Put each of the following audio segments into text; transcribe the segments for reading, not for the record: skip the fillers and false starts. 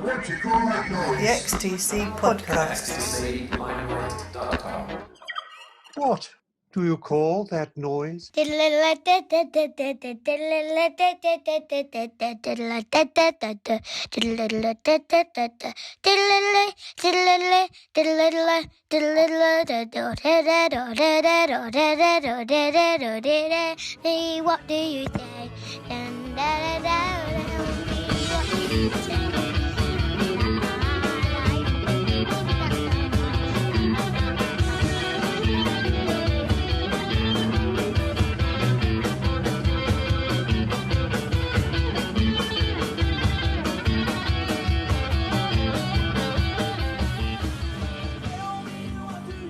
What you call that noise? The XTC Podcast. XTClimelight.com. What do you call that noise? What do you say? What do you say?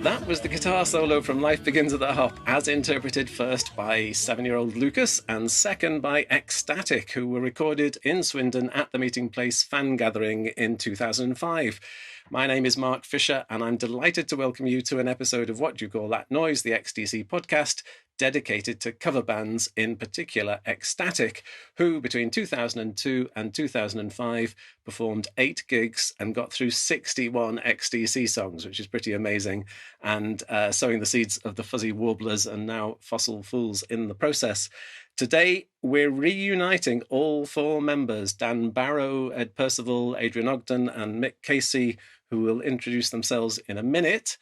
That was the guitar solo from Life Begins at the Hop, as interpreted first by 7-year-old Lucas and second by XTC, who were recorded in Swindon at the Meeting Place fan gathering in 2005. My name is Mark Fisher, and I'm delighted to welcome you to an episode of What Do You Call That Noise, the XTC podcast, dedicated to cover bands, in particular XTC, who between 2002 and 2005 performed 8 gigs and got through 61 XTC songs, which is pretty amazing, and sowing the seeds of the Fuzzy Warblers and now Fossil Fools in the process. Today, we're reuniting all 4 members, Dan Barrow, Ed Percival, Adrian Ogden, and Mick Casey, who will introduce themselves in a minute.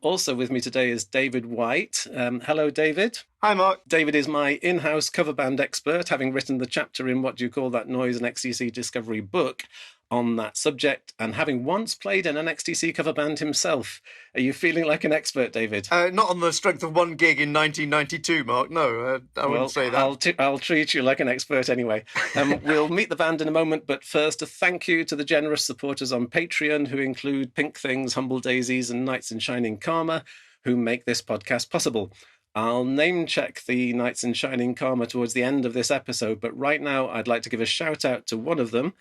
Also with me today is David White. Hello, David. Hi, Mark. David is my in-house cover band expert, having written the chapter in What Do You Call That Noise, an XTC Discovery book on that subject, and having once played in an XTC cover band himself. Are you feeling like an expert, David? Not on the strength of 1 gig in 1992, Mark. No, I wouldn't say that. I'll treat you like an expert anyway. We'll meet the band in a moment, but first a thank you to the generous supporters on Patreon, who include Pink Things, Humble Daisies and Knights in Shining Karma, who make this podcast possible. I'll name check the Knights in Shining Karma towards the end of this episode, but right now I'd like to give a shout out to one of them,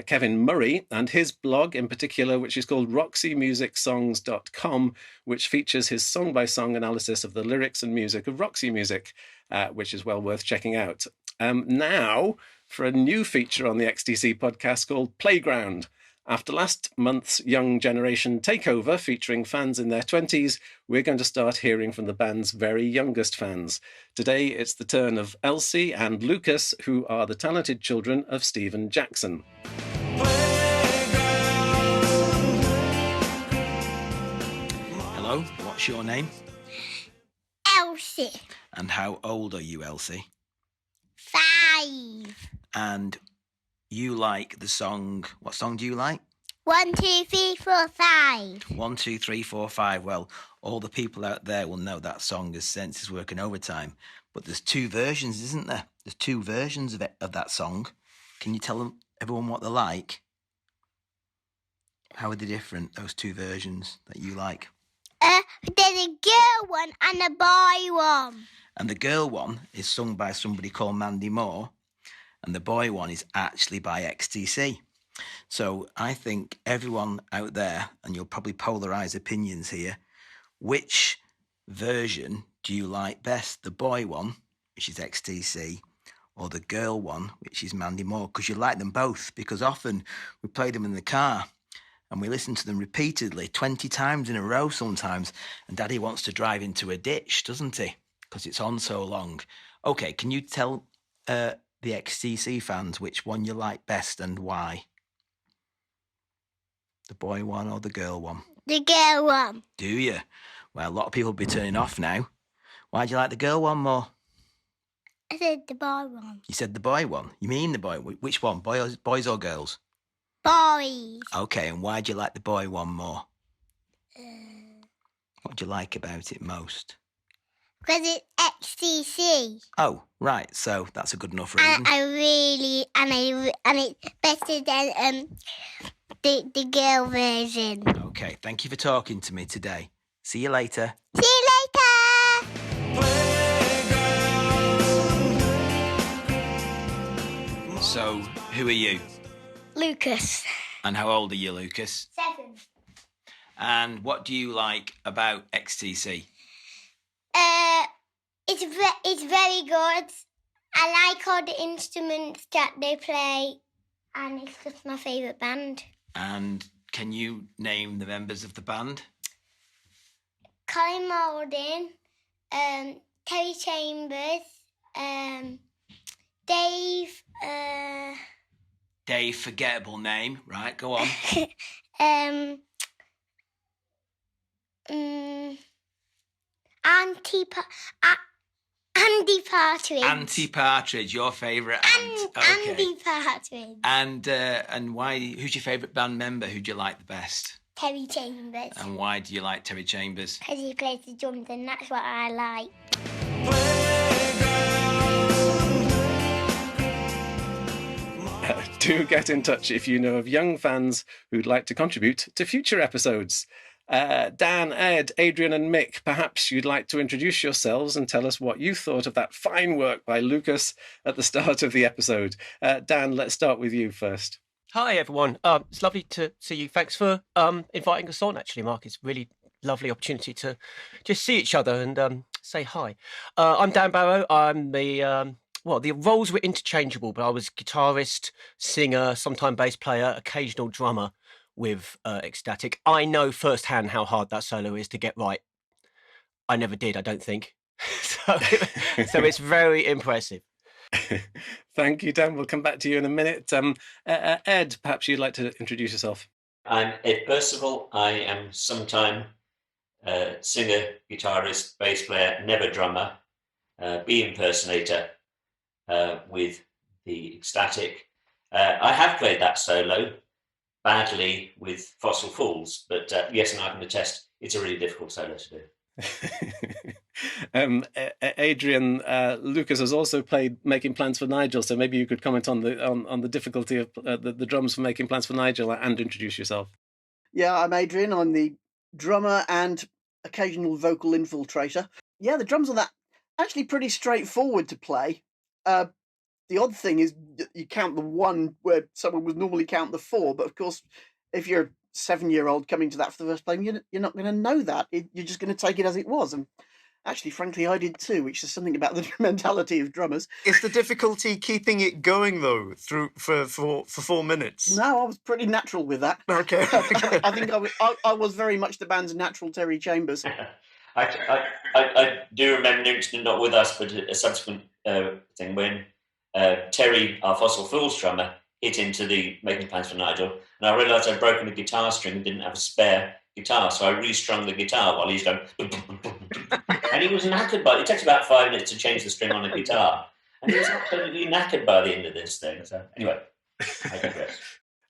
Kevin Murray, and his blog in particular, which is called RoxyMusicSongs.com, which features his song-by-song analysis of the lyrics and music of Roxy music, which is well worth checking out. Now, for a new feature on the XTC podcast called Playground. After last month's Young Generation Takeover, featuring fans in their 20s, we're going to start hearing from the band's very youngest fans. Today, it's the turn of Elsie and Lucas, who are the talented children of Stephen Jackson. Hello, what's your name? Elsie. And how old are you, Elsie? 5. And you like the song, what song do you like? 1, 2, 3, 4, 5. 1, 2, 3, 4, 5. Well, all the people out there will know that song as Sense is Working Overtime. But there's 2 versions, isn't there? There's 2 versions of that song. Can you tell everyone what they're like? How are they different, those 2 versions that you like? There's a girl one and a boy one. And the girl one is sung by somebody called Mandy Moore. And the boy one is actually by XTC. So I think everyone out there, and you'll probably polarise opinions here, which version do you like best? The boy one, which is XTC, or the girl one, which is Mandy Moore? Because you like them both, because often we play them in the car and we listen to them repeatedly, 20 times in a row sometimes, and Daddy wants to drive into a ditch, doesn't he? Because it's on so long. Okay, can you tell the XTC fans which one you like best and why? The boy one or the girl one? The girl one. Do you? Well, a lot of people will be turning off now. Why do you like the girl one more? I said the boy one. You said the boy one. You mean the boy? Which one? Boys or girls? Boys. Okay, and why do you like the boy one more? What do you like about it most? Because it's XTC. Oh, right. So that's a good enough reason. And it's better than the girl version. Okay, thank you for talking to me today. See you later. See you later. So, who are you? Lucas. And how old are you, Lucas? 7. And what do you like about XTC? It's very good. I like all the instruments that they play. and it's just my favourite band. And can you name the members of the band? Colin Mauldin, Terry Chambers, Dave. Dave, forgettable name. Right, go on. Andy Partridge. Andy Partridge, your favourite ant. Okay. Andy Partridge. And why? Who's your favourite band member? Who do you like the best? Terry Chambers. And why do you like Terry Chambers? Because he plays the drums and that's what I like. Do get in touch if you know of young fans who'd like to contribute to future episodes. Dan, Ed, Adrian and Mick, perhaps you'd like to introduce yourselves and tell us what you thought of that fine work by Lucas at the start of the episode. Dan, let's start with you first. Hi, everyone. It's lovely to see you. Thanks for inviting us on, actually, Mark. It's really lovely opportunity to just see each other and say hi. I'm Dan Barrow. I'm the roles were interchangeable, but I was guitarist, singer, sometime bass player, occasional drummer with XTC. I know firsthand how hard that solo is to get right. I never did, I don't think. So it's very impressive. Thank you, Dan. We'll come back to you in a minute. Ed, perhaps you'd like to introduce yourself. I'm Ed Percival. I am sometime singer, guitarist, bass player, never drummer, bee impersonator with the XTC. I have played that solo badly with Fossil Fools, but yes, and I can attest it's a really difficult solo to do. Adrian, Lucas has also played Making Plans for Nigel, so maybe you could comment on the difficulty of the drums for Making Plans for Nigel and introduce yourself. Yeah, I'm Adrian. I'm the drummer and occasional vocal infiltrator. Yeah, the drums on that actually pretty straightforward to play. The odd thing is you count the one where someone would normally count the four, but of course, if you're a 7-year-old coming to that for the first time, you're not going to know that. You're just going to take it as it was. And actually, frankly, I did too, which is something about the mentality of drummers. Is the difficulty keeping it going though for 4 minutes? No, I was pretty natural with that. Okay. I think I was very much the band's natural Terry Chambers. I do remember an incident, not with us, but a subsequent thing when Terry, our Fossil Fools drummer, hit into the Making Plans for Nigel, and I realised I'd broken a guitar string and didn't have a spare guitar, so I restrung the guitar while he's going, and he was knackered by it. It takes about 5 minutes to change the string on a guitar, and he was absolutely knackered by the end of this thing. So anyway, I digress.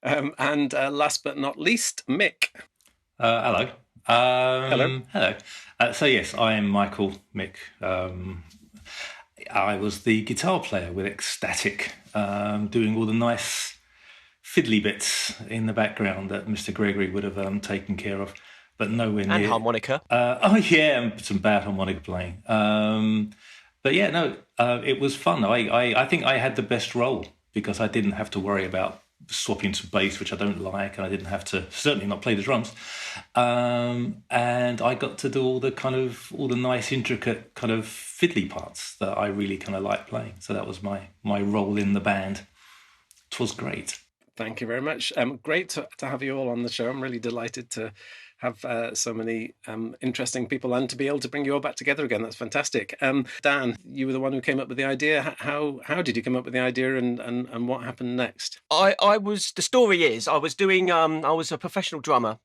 And last but not least, Mick. Hello. Hello. Hello. So yes, I am Michael Mick. I was the guitar player with XTC, doing all the nice fiddly bits in the background that Mr. Gregory would have taken care of, but nowhere near. And harmonica. And some bad harmonica playing. But yeah, no, it was fun. I think I had the best role because I didn't have to worry about swapping to bass, which I don't like, and I didn't have to certainly not play the drums. And I got to do all the nice, intricate kind of fiddly parts that I really kind of like playing. So that was my role in the band. It was great. Thank you very much. Great to have you all on the show. I'm really delighted to have so many interesting people and to be able to bring you all back together again. That's fantastic. Dan, you were the one who came up with the idea. How did you come up with the idea and what happened next? The story is, I was a professional drummer,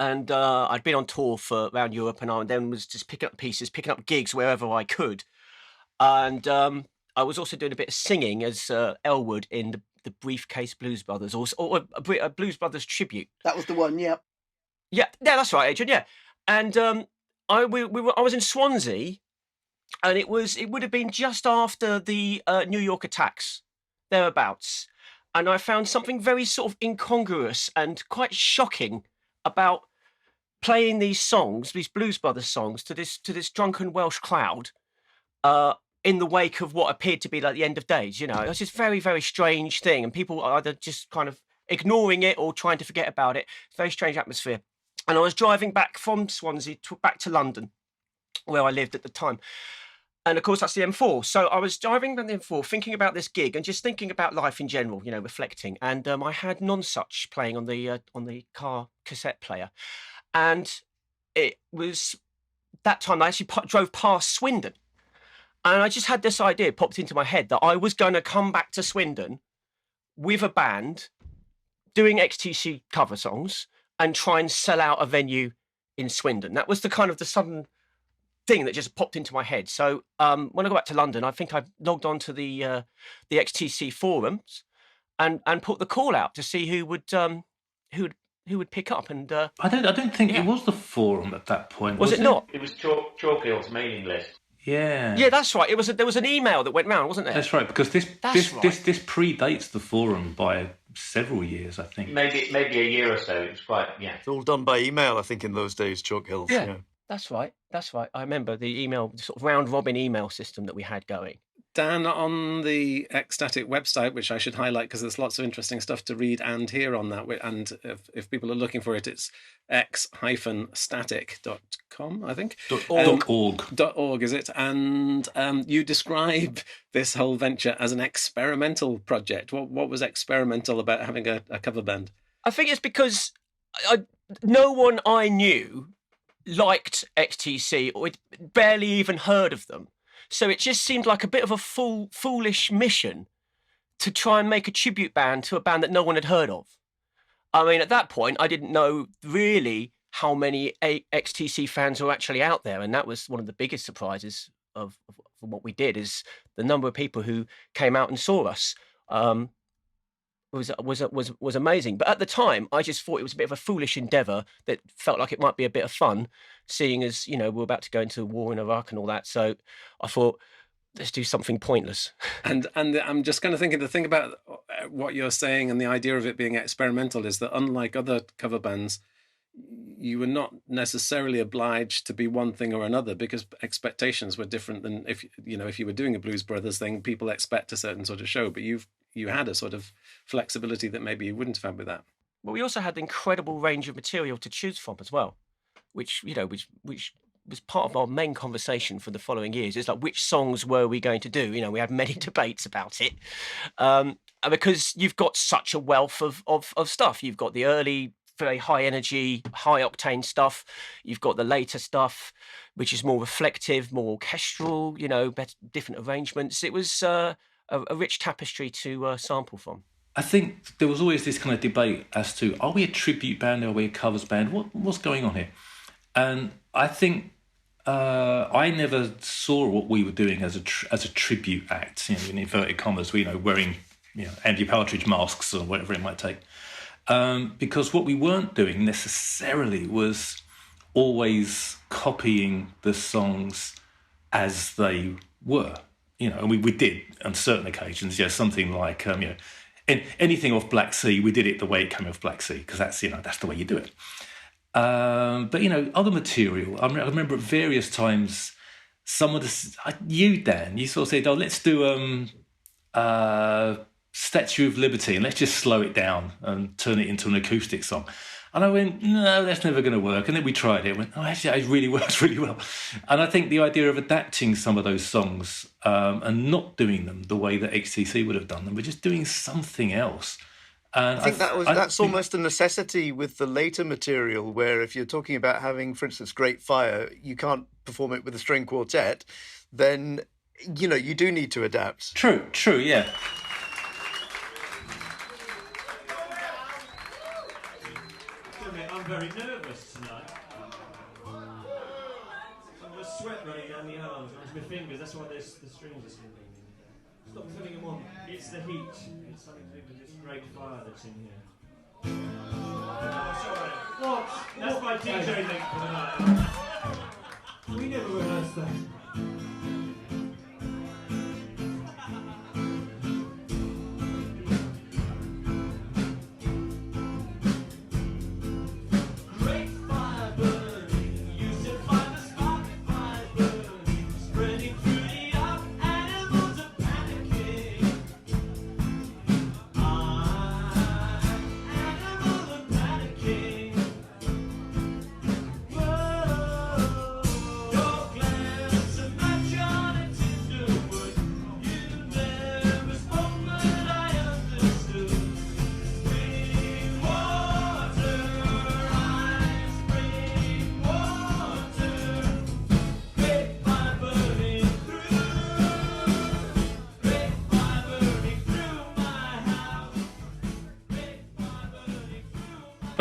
and I'd been on tour around Europe, and I then was just picking up gigs wherever I could. And I was also doing a bit of singing as Elwood in the Briefcase Blues Brothers, or a Blues Brothers tribute. That was the one, yeah. Yeah, that's right, Adrian. Yeah, and I was in Swansea, and it would have been just after the New York attacks, thereabouts, and I found something very sort of incongruous and quite shocking about playing these songs, these Blues Brothers songs, to this drunken Welsh crowd, in the wake of what appeared to be like the end of days. You know, it was just very, very strange thing, and people either just kind of ignoring it or trying to forget about it. Very strange atmosphere. And I was driving back from Swansea back to London, where I lived at the time. And of course, that's the M4. So I was driving down the M4, thinking about this gig and just thinking about life in general, reflecting. And I had Nonsuch playing on the car cassette player. And it was that time I actually drove past Swindon. And I just had this idea popped into my head that I was going to come back to Swindon with a band doing XTC cover songs and try and sell out a venue in Swindon. That was the sudden thing that just popped into my head. So when I got back to London, I think I logged on to the XTC forums and put the call out to see who would pick up. And I don't think it was the forum at that point. Was it not? It was Chalk Hill's mailing list. Yeah, that's right. There was an email that went round, wasn't there? That's right, because this predates the forum by several years, I think. Maybe a year or so. It was quite It's all done by email, I think, in those days. Chalk Hills. Yeah. That's right. I remember the email, sort of round robin email system that we had going. Dan, on the XTatic website, which I should highlight because there's lots of interesting stuff to read and hear on that. And if people are looking for it, it's x-static.com, I think. .org, is it? And you describe this whole venture as an experimental project. What was experimental about having a cover band? I think it's because no one I knew liked XTC or barely even heard of them. So it just seemed like a bit of a foolish mission to try and make a tribute band to a band that no one had heard of. I mean, at that point, I didn't know really how many XTC fans were actually out there. And that was one of the biggest surprises of what we did, is the number of people who came out and saw us was amazing. But at the time, I just thought it was a bit of a foolish endeavour that felt like it might be a bit of fun, seeing as, we're about to go into war in Iraq and all that. So I thought, let's do something pointless. And I'm just kind of thinking, the thing about what you're saying and the idea of it being experimental is that unlike other cover bands, you were not necessarily obliged to be one thing or another, because expectations were different than if you were doing a Blues Brothers thing, people expect a certain sort of show, but you had a sort of flexibility that maybe you wouldn't have had with that. Well, we also had an incredible range of material to choose from as well, which was part of our main conversation for the following years. It's like, which songs were we going to do? We had many debates about it, because you've got such a wealth of stuff. You've got the early, very high energy, high octane stuff. You've got the later stuff, which is more reflective, more orchestral, better, different arrangements. It was a rich tapestry to sample from. I think there was always this kind of debate as to, are we a tribute band or are we a covers band? What's going on here? And I think I never saw what we were doing as a tribute act, in inverted commas, wearing Andy Partridge masks or whatever it might take. Because what we weren't doing necessarily was always copying the songs as they were. And we did on certain occasions, something like, anything off Black Sea, we did it the way it came off Black Sea, because that's the way you do it. But other material, I remember at various times, some of the, Dan, you sort of said, let's do Statue of Liberty and let's just slow it down and turn it into an acoustic song. And I went, no, that's never going to work. And then we tried it and went, actually, it really works really well. And I think the idea of adapting some of those songs and not doing them the way that XTC would have done them, but just doing something else. And I think that's almost a necessity with the later material, where if you're talking about having, for instance, Great Fire, you can't perform it with a string quartet, then, you do need to adapt. True, yeah. I'm very nervous tonight. I've got sweat running down the arms, onto my fingers, that's why the strings are slipping. Stop putting them on. It's the heat. It's something to do with this great fire that's in here. Oh, sorry. What? That's my DJ link for tonight. We never rehearsed that.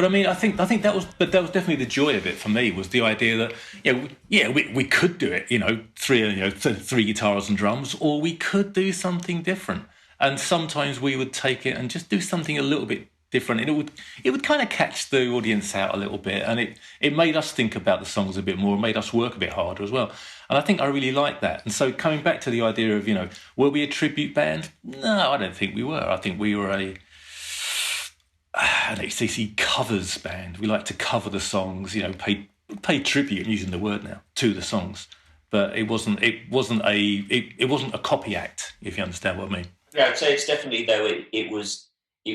But I mean, I think that was definitely the joy of it for me, was the idea that we could do it, three guitars and drums, or we could do something different. And sometimes we would take it and just do something a little bit different, and it would kind of catch the audience out a little bit, and it made us think about the songs a bit more, and made us work a bit harder as well. And I think I really liked that. And so coming back to the idea of, were we a tribute band? No, I don't think we were. I think we were an XTC covers band. We like to cover the songs, pay tribute, I'm using the word now, to the songs. But it wasn't a copy act, if you understand what I mean. Yeah, I'd say it's definitely, though, it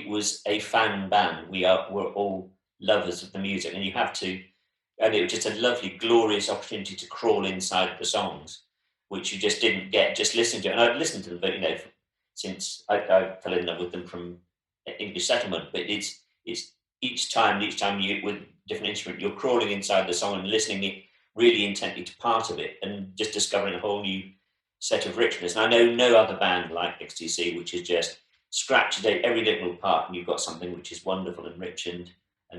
was a fan band. We're all lovers of the music, and it was just a lovely, glorious opportunity to crawl inside the songs, which you just didn't get just listening to. And I've listened to them, but since I fell in love with them from English Settlement, but it's each time you with different instrument, you're crawling inside the song and listening it really intently to part of it, and just discovering a whole new set of richness. And I know no other band like XTC, which is just scratched every little part, and you've got something which is wonderful and rich and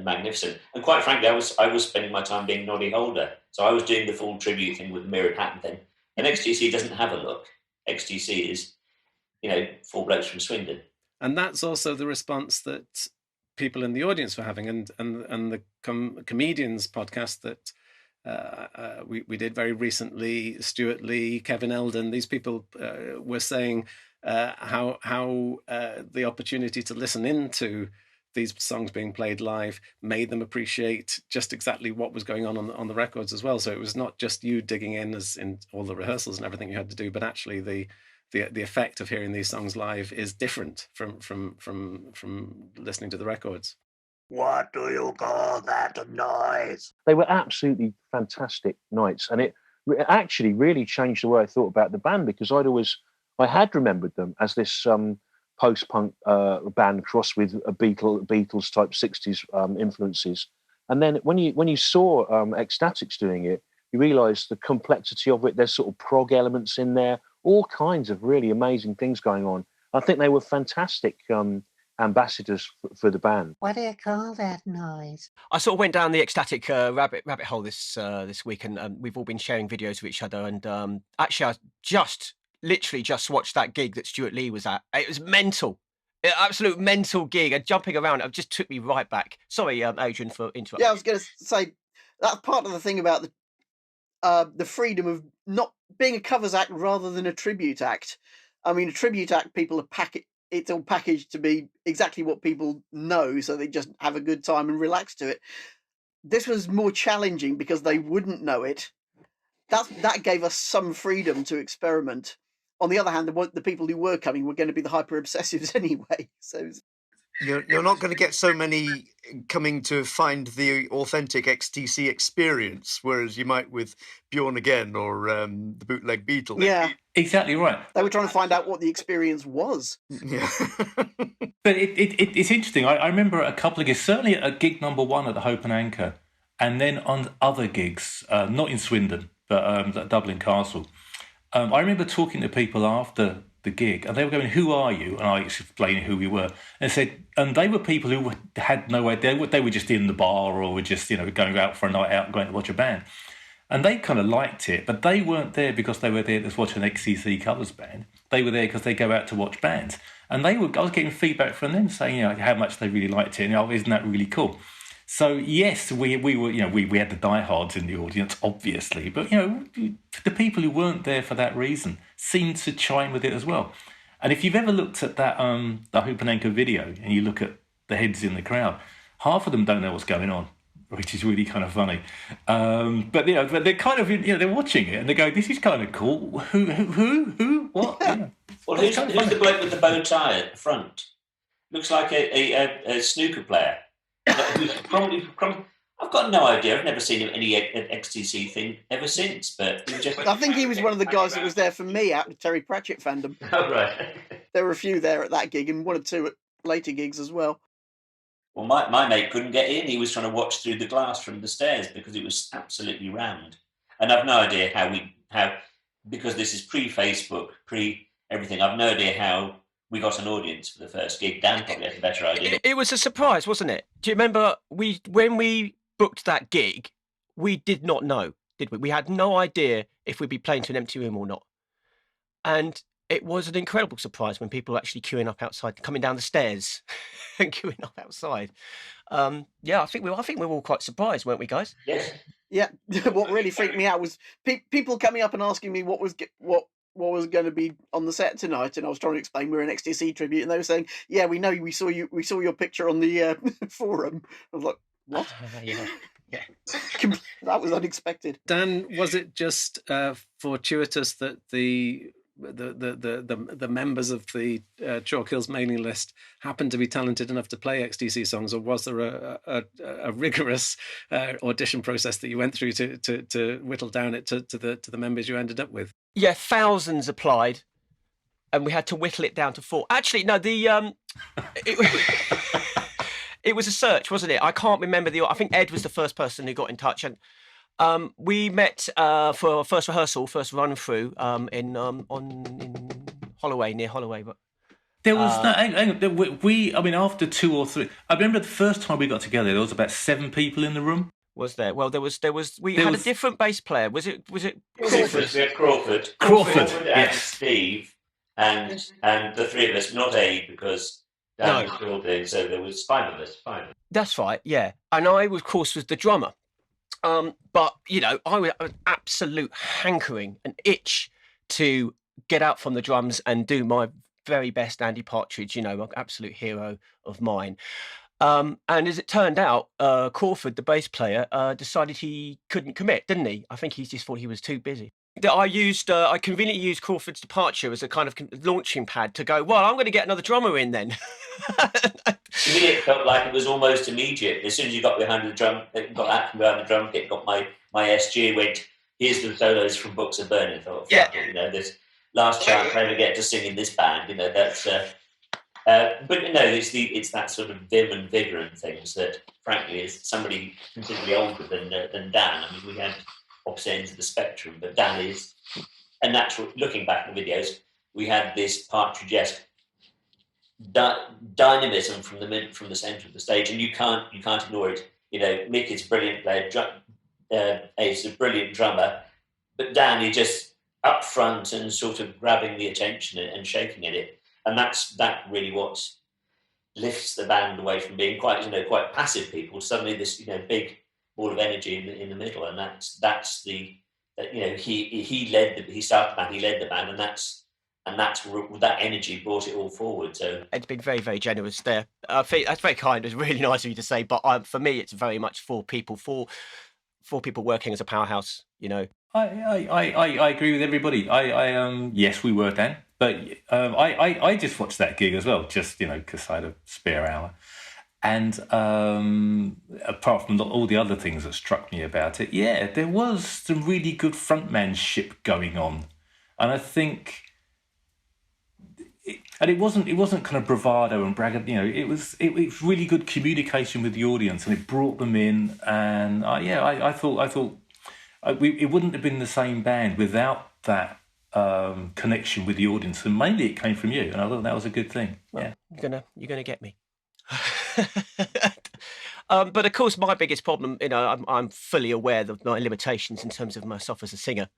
magnificent. And quite frankly, I was spending my time being Noddy Holder, so I was doing the full tribute thing with the mirrored hat and thing. And XTC doesn't have a look. XTC is, four blokes from Swindon. And that's also the response that people in the audience were having, and the comedians podcast that we did very recently, Stuart Lee, Kevin Eldon, these people were saying how the opportunity to listen into these songs being played live made them appreciate just exactly what was going on the records as well. So it was not just you digging in as in all the rehearsals and everything you had to do, but actually the effect of hearing these songs live is different from listening to the records. What do you call that noise? They were absolutely fantastic nights, and it actually really changed the way I thought about the band, because I had remembered them as this post-punk band crossed with a Beatles type 60s influences. And then when you saw XTC doing it, you realise the complexity of it. There's sort of prog elements in there, all kinds of really amazing things going on. I think they were fantastic ambassadors for the band. What do you call that noise? I sort of went down the ecstatic rabbit hole this week, and we've all been sharing videos of each other. And actually, I literally just watched that gig that Stuart Lee was at. It was mental, absolute mental gig, and jumping around. It just took me right back. Sorry, Adrian, for interrupting. Yeah, I was going to say that's part of the thing about the freedom of not being a covers act rather than a tribute act. I mean, a tribute act, people are it's all packaged to be exactly what people know, so they just have a good time and relax to it. This was more challenging because they wouldn't know it. That gave us some freedom to experiment. On the other hand, the people who were coming were going to be the hyper obsessives anyway. So you're not going to get so many coming to find the authentic XTC experience, whereas you might with Bjorn Again or the Bootleg Beetle. Yeah, exactly right. They were trying to find out what the experience was. Yeah. But it's interesting. I remember a couple of gigs, certainly at gig number 1 at the Hope and Anchor, and then on other gigs, not in Swindon, but at Dublin Castle. I remember talking to people after the gig, and they were going, "Who are you?" And I explained who we were, and they were people who had no idea. They were just in the bar, or were just going out for a night out and going to watch a band, and they kind of liked it, but they weren't there because they were there to watch an XTC covers band. They were there because they go out to watch bands, and I was getting feedback from them saying how much they really liked it, and isn't that really cool? So yes, we were we had the diehards in the audience, obviously, but the people who weren't there for that reason seemed to chime with it as well. And if you've ever looked at that the Hoop and Anchor video, and you look at the heads in the crowd, half of them don't know what's going on, which is really kind of funny. But they're kind of they're watching it and they go, "This is kind of cool. Who? What?" Well, who's the bloke with the bow tie at the front? Looks like a snooker player. Probably, I've got no idea. I've never seen any XTC thing ever since. But I think he was one of the guys that was there for me out with Terry Pratchett fandom. Oh, right. There were a few there at that gig and 1 or 2 at later gigs as well. Well, my mate couldn't get in. He was trying to watch through the glass from the stairs because it was absolutely rammed. And I've no idea how because this is pre-Facebook, pre-everything, I've no idea how we got an audience for the first gig. Dan probably had a better idea. It was a surprise, wasn't it? Do you remember when we booked that gig, we did not know, did we? We had no idea if we'd be playing to an empty room or not. And it was an incredible surprise when people were actually queuing up outside, coming down the stairs and queuing up outside. Yeah, I think we were all quite surprised, weren't we, guys? Yes. Yeah. What really freaked me out was people coming up and asking me what was going to be on the set tonight, and I was trying to explain we're an XTC tribute, and they were saying, "Yeah, we know, we saw your picture on the forum." I was like, "What?" Yeah. That was unexpected. Dan, was it just fortuitous that the members of the Chalk Hills mailing list happened to be talented enough to play XTC songs, or was there a rigorous audition process that you went through to whittle down it to the members you ended up with? Yeah, thousands applied, and we had to whittle it down to 4. Actually, no, it was a search, wasn't it? I can't remember I think Ed was the first person who got in touch, and we met for our first rehearsal, first run through in Holloway, near Holloway. But there was after 2 or 3. I remember the first time we got together, there was about 7 people in the room. Was there? Well, there was. We had a different bass player. Was it Crawford? We had Crawford, yes. and Steve, and the 3 of us, not Abe, because Dan was killed in, so there was 5 of us. That's right, yeah. And I, of course, was the drummer. But, I was an absolute hankering, an itch to get out from the drums and do my very best Andy Partridge, an absolute hero of mine. And as it turned out, Crawford, the bass player, decided he couldn't commit, didn't he? I think he just thought he was too busy. I conveniently used Crawford's departure as a kind of launching pad to go, well, I'm going to get another drummer in then. To me, it felt like it was almost immediate. As soon as you got behind the drum, got out from behind the drum kit, got my SG, went, here's the solos from Books of Burning. I thought, this last chance I ever get to sing in this band, that's... but it's that sort of vim and vigour and things that, frankly, is somebody considerably older than Dan. I mean, we had opposite ends of the spectrum, but Dan is a natural. Looking back at the videos, we had this Partridge-esque dynamism from the centre of the stage, and you can't ignore it. Mick is a brilliant player, Ace is a brilliant drummer, but Dan is just up front and sort of grabbing the attention and shaking at it. And that's really what lifts the band away from being quite passive people. Suddenly, this big ball of energy in the middle, and that's he led the band, and that energy brought it all forward. So Ed's been very, very generous there. I think that's very kind. It was really nice of you to say. But for me, it's very much 4 people working as a powerhouse. I agree with everybody. Yes, we were Dan. But I just watched that gig as well, just, because I had a spare hour. And apart from all the other things that struck me about it, there was some really good frontmanship going on. And I think... it wasn't kind of bravado and braggadocious, it was really good communication with the audience, and it brought them in. And I thought it wouldn't have been the same band without that connection with the audience, and mainly it came from you, and I thought that was a good thing. Well, you're gonna get me. But of course, my biggest problem, I'm fully aware of my limitations in terms of myself as a singer,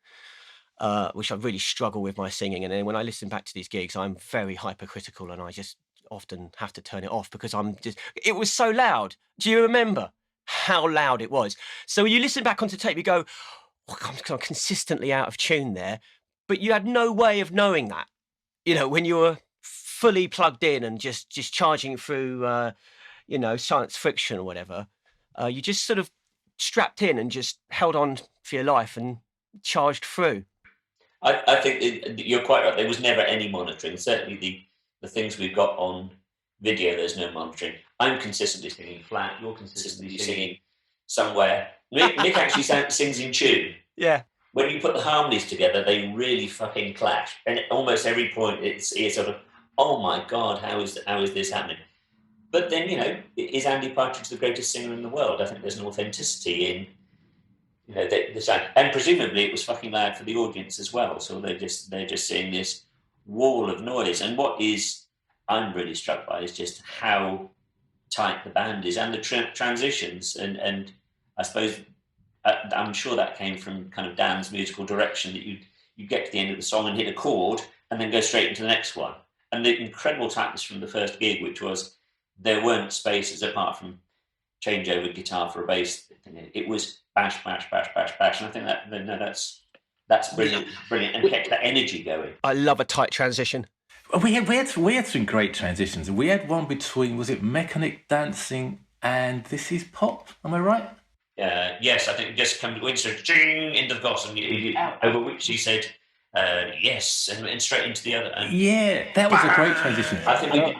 which I really struggle with my singing. And then when I listen back to these gigs, I'm very hypercritical, and I just often have to turn it off because it was so loud. Do you remember how loud it was? So when you listen back onto tape, you go, I'm consistently out of tune there. But you had no way of knowing that, when you were fully plugged in and just charging through, science friction or whatever. You just sort of strapped in and just held on for your life and charged through. I think you're quite right. There was never any monitoring. Certainly the things we've got on video, there's no monitoring. I'm consistently singing flat. You're consistently singing somewhere. Mick actually sings in tune. Yeah. When you put the harmonies together, they really fucking clash. And at almost every point, it's sort of, oh my God, how is this happening? But then, is Andy Partridge the greatest singer in the world? I think there's an authenticity in, the sound. And presumably it was fucking loud for the audience as well. So they're just seeing this wall of noise. And what is I'm really struck by is just how tight the band is and the transitions. And I suppose I'm sure that came from kind of Dan's musical direction, that you get to the end of the song and hit a chord and then go straight into the next one. And the incredible tightness from the first gig, which was there weren't spaces apart from changeover guitar for a bass. It was bash, bash, bash, bash, bash. And I think that's brilliant, and kept that energy going. I love a tight transition. We had some great transitions. We had one between, was it Mechanic Dancing and This Is Pop? Am I right? Yes, I think it just come to Winston, ding, into the chorus, over which he said, yes, and straight into the other. And yeah, that was a great transition. I think we did.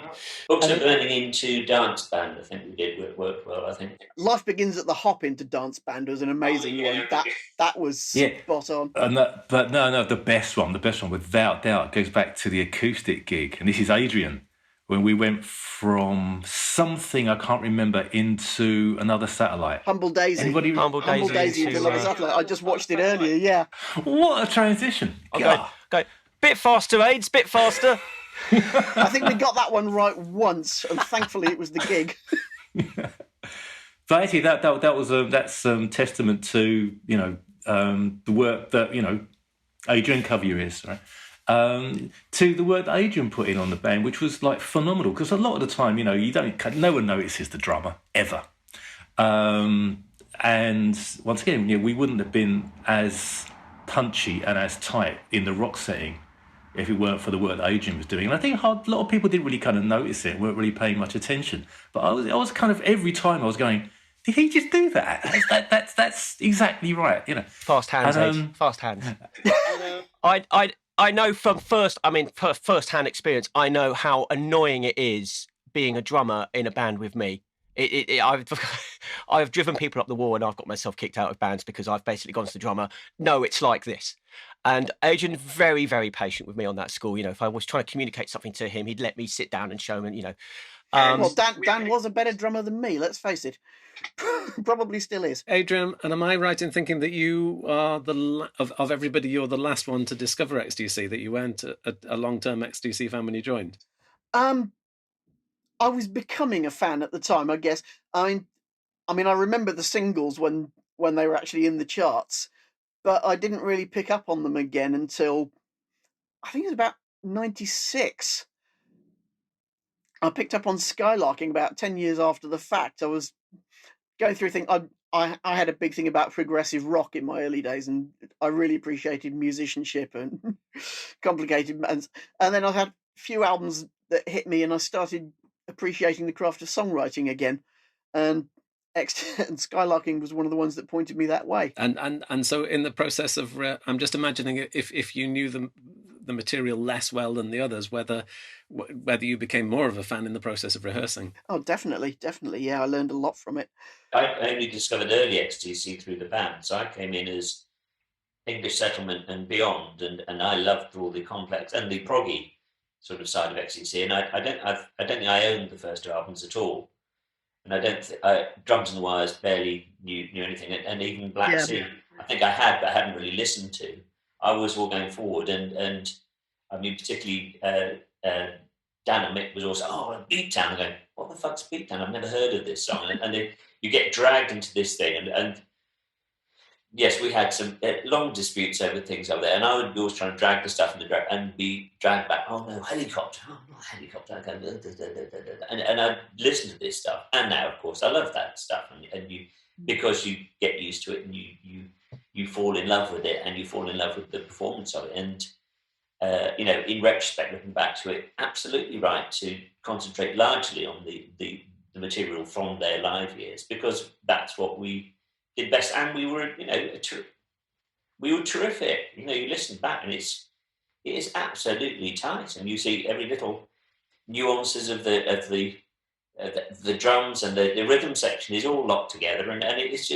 Books are Burning into Dance Band, I think we did work well, I think. Life Begins at the Hop into Dance Band was an amazing one. That was spot on. But no, the best one without doubt goes back to the acoustic gig. And this is Adrian, when we went from something I can't remember into Another Satellite. Humble Daisy. Anybody? Humble Daisy into Another Satellite. I just watched it earlier, yeah. What a transition. Okay. Bit faster, AIDS, bit faster. I think we got that one right once, and thankfully it was the gig. But actually, that's testament to the work that Adrian Cover is, right? To the work that Adrian put in on the band, which was like phenomenal. Because a lot of the time, no one notices the drummer ever. And once again, we wouldn't have been as punchy and as tight in the rock setting if it weren't for the work that Adrian was doing. And I think a lot of people didn't really kind of notice it, weren't really paying much attention. But I was kind of, every time I was going, did he just do that? That's exactly right, Fast hands, Aid. Fast hands. I know from first-hand experience, I know how annoying it is being a drummer in a band with me. I've driven people up the wall and I've got myself kicked out of bands because I've basically gone to the drummer, no, it's like this. And Adrian, very, very patient with me on that score. If I was trying to communicate something to him, he'd let me sit down and show him, well, Dan was a better drummer than me, let's face it. Probably still is. Adrian, and am I right in thinking that you are of everybody, you're the last one to discover XTC, that you weren't a long-term XTC fan when you joined? I was becoming a fan at the time, I guess. I remember the singles when they were actually in the charts, but I didn't really pick up on them again until I think it was about 96. I picked up on Skylarking about 10 years after the fact. I was going through things. I had a big thing about progressive rock in my early days, and I really appreciated musicianship and complicated. And then I had a few albums that hit me, and I started appreciating the craft of songwriting again. And Skylarking was one of the ones that pointed me that way. And so in the process of, I'm just imagining if you knew the material less well than the others, whether you became more of a fan in the process of rehearsing. Oh, definitely. Yeah, I learned a lot from it. I only discovered early XTC through the band. So I came in as English Settlement and beyond, and I loved all the complex and the proggy sort of side of XTC. And I don't think I owned the first two albums at all. And I don't think Drums and the Wires barely knew anything, and even Black Sea, I think I had, but I hadn't really listened to. I was all going forward, and I mean, particularly Dan and Mick was also, Beatdown. I'm going, what the fuck's Beatdown? I've never heard of this song. And you get dragged into this thing, and yes, we had some long disputes over things over there, and I would be always trying to drag the stuff and be dragged back. Oh no, helicopter! Oh, not helicopter! And I listened to this stuff, and now, of course, I love that stuff, and you, because you get used to it, and you fall in love with it, and you fall in love with the performance of it, and in retrospect, looking back to it, absolutely right to concentrate largely on the material from their live years, because that's what we did best, and we were, we were terrific. You listen back, and it is absolutely tight, and you see every little nuances of the drums, and the rhythm section is all locked together, and it's.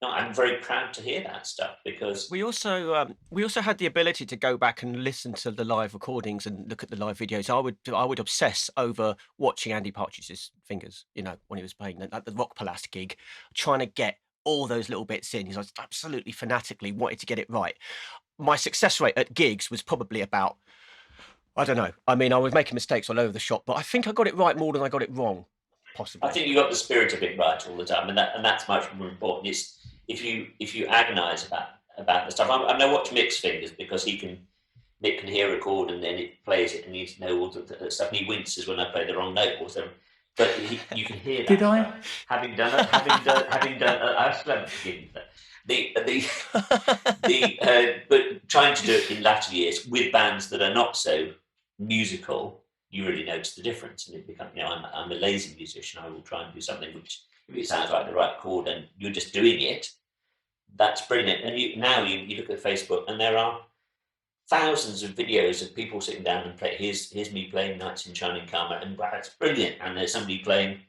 I'm very proud to hear that stuff, because we also had the ability to go back and listen to the live recordings and look at the live videos. I would obsess over watching Andy Partridge's fingers, when he was playing at the Rock Palace gig, trying to get all those little bits in. I was absolutely fanatically wanted to get it right. My success rate at gigs was probably about I don't know. I mean, I was making mistakes all over the shop, but I think I got it right more than I got it wrong, possibly. I think you got the spirit of it right all the time, and that's much more important. It's if you agonise about the stuff. I watch Mick's fingers because Mick can hear a chord and then it plays it, and you know all the stuff. And he winces when I play the wrong note or something. But you can hear that. Did I? Having done it, I still haven't forgiven that. But trying to do it in latter years with bands that are not so musical, you really notice the difference, and it becomes. I'm a lazy musician. I will try and do something which, if it sounds like the right chord and you're just doing it, that's brilliant. And you look at Facebook and there are thousands of videos of people sitting down and play. Here's me playing Knights in Shining Karma, and wow, it's brilliant. And there's somebody playing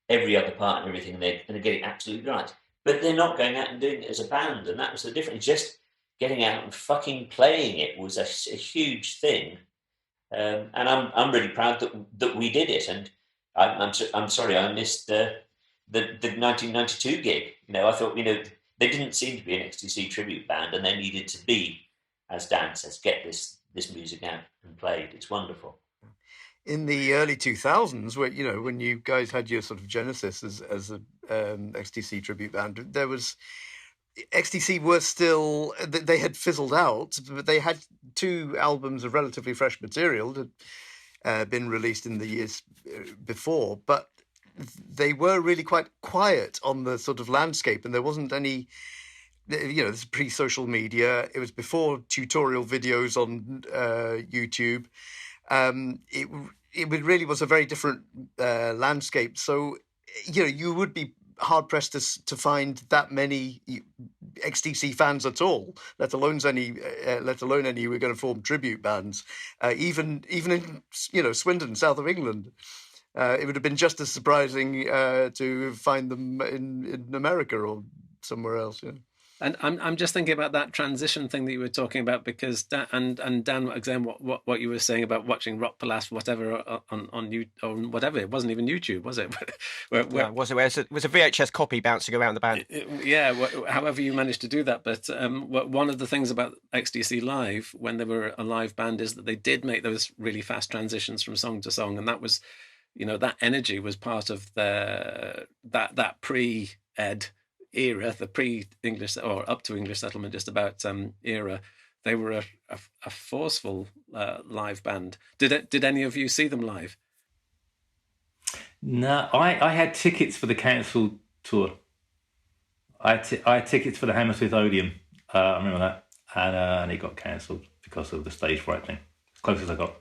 every other part and everything, and they're getting absolutely right. But they're not going out and doing it as a band, and that was the difference. Just getting out and fucking playing it was a huge thing. And I'm really proud that we did it. And I'm sorry I missed the 1992 gig. I thought they didn't seem to be an XTC tribute band, and they needed to be, as Dan says, get this music out and played. It's wonderful. In the early 2000s, where when you guys had your sort of genesis as a XTC tribute band, there was XTC were still, they had fizzled out, but they had 2 albums of relatively fresh material that had been released in the years before, but they were really quite quiet on the sort of landscape, and there wasn't any. This is pre-social media. It was before tutorial videos on YouTube. It really was a very different landscape. So, you would be hard-pressed to find that many XTC fans at all, let alone any who were going to form tribute bands. Even in Swindon, south of England. It would have been just as surprising to find them in America or somewhere else. And I'm just thinking about that transition thing that you were talking about, because Dan, again, what you were saying about watching Rock Palace, whatever, on whatever, it wasn't even YouTube, was it? No, was it? It was a VHS copy bouncing around the band. However you managed to do that. But one of the things about XTC Live, when they were a live band, is that they did make those really fast transitions from song to song, and that was, that energy was part of that pre-Ed era, the pre-English or up to English settlement just about era. They were a forceful live band. Did any of you see them live? No, I had tickets for the cancelled tour. I had tickets for the Hammersmith Odeon. I remember that, and it got cancelled because of the stage fright thing. As close as I got.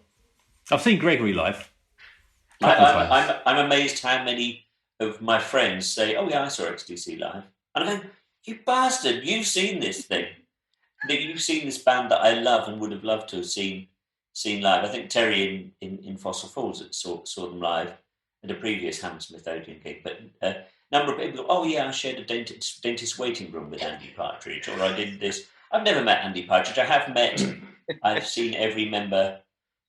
I've seen Gregory live. I'm amazed how many of my friends say, "Oh yeah, I saw XTC live." And I go, "You bastard, you've seen this thing. You've seen this band that I love and would have loved to have seen live." I think Terry in Fossil Falls saw them live at a previous Hammersmith Odeon gig. But a number of people go, "Oh yeah, I shared a dentist waiting room with Andy Partridge," or "I did this." I've never met Andy Partridge. I've seen every member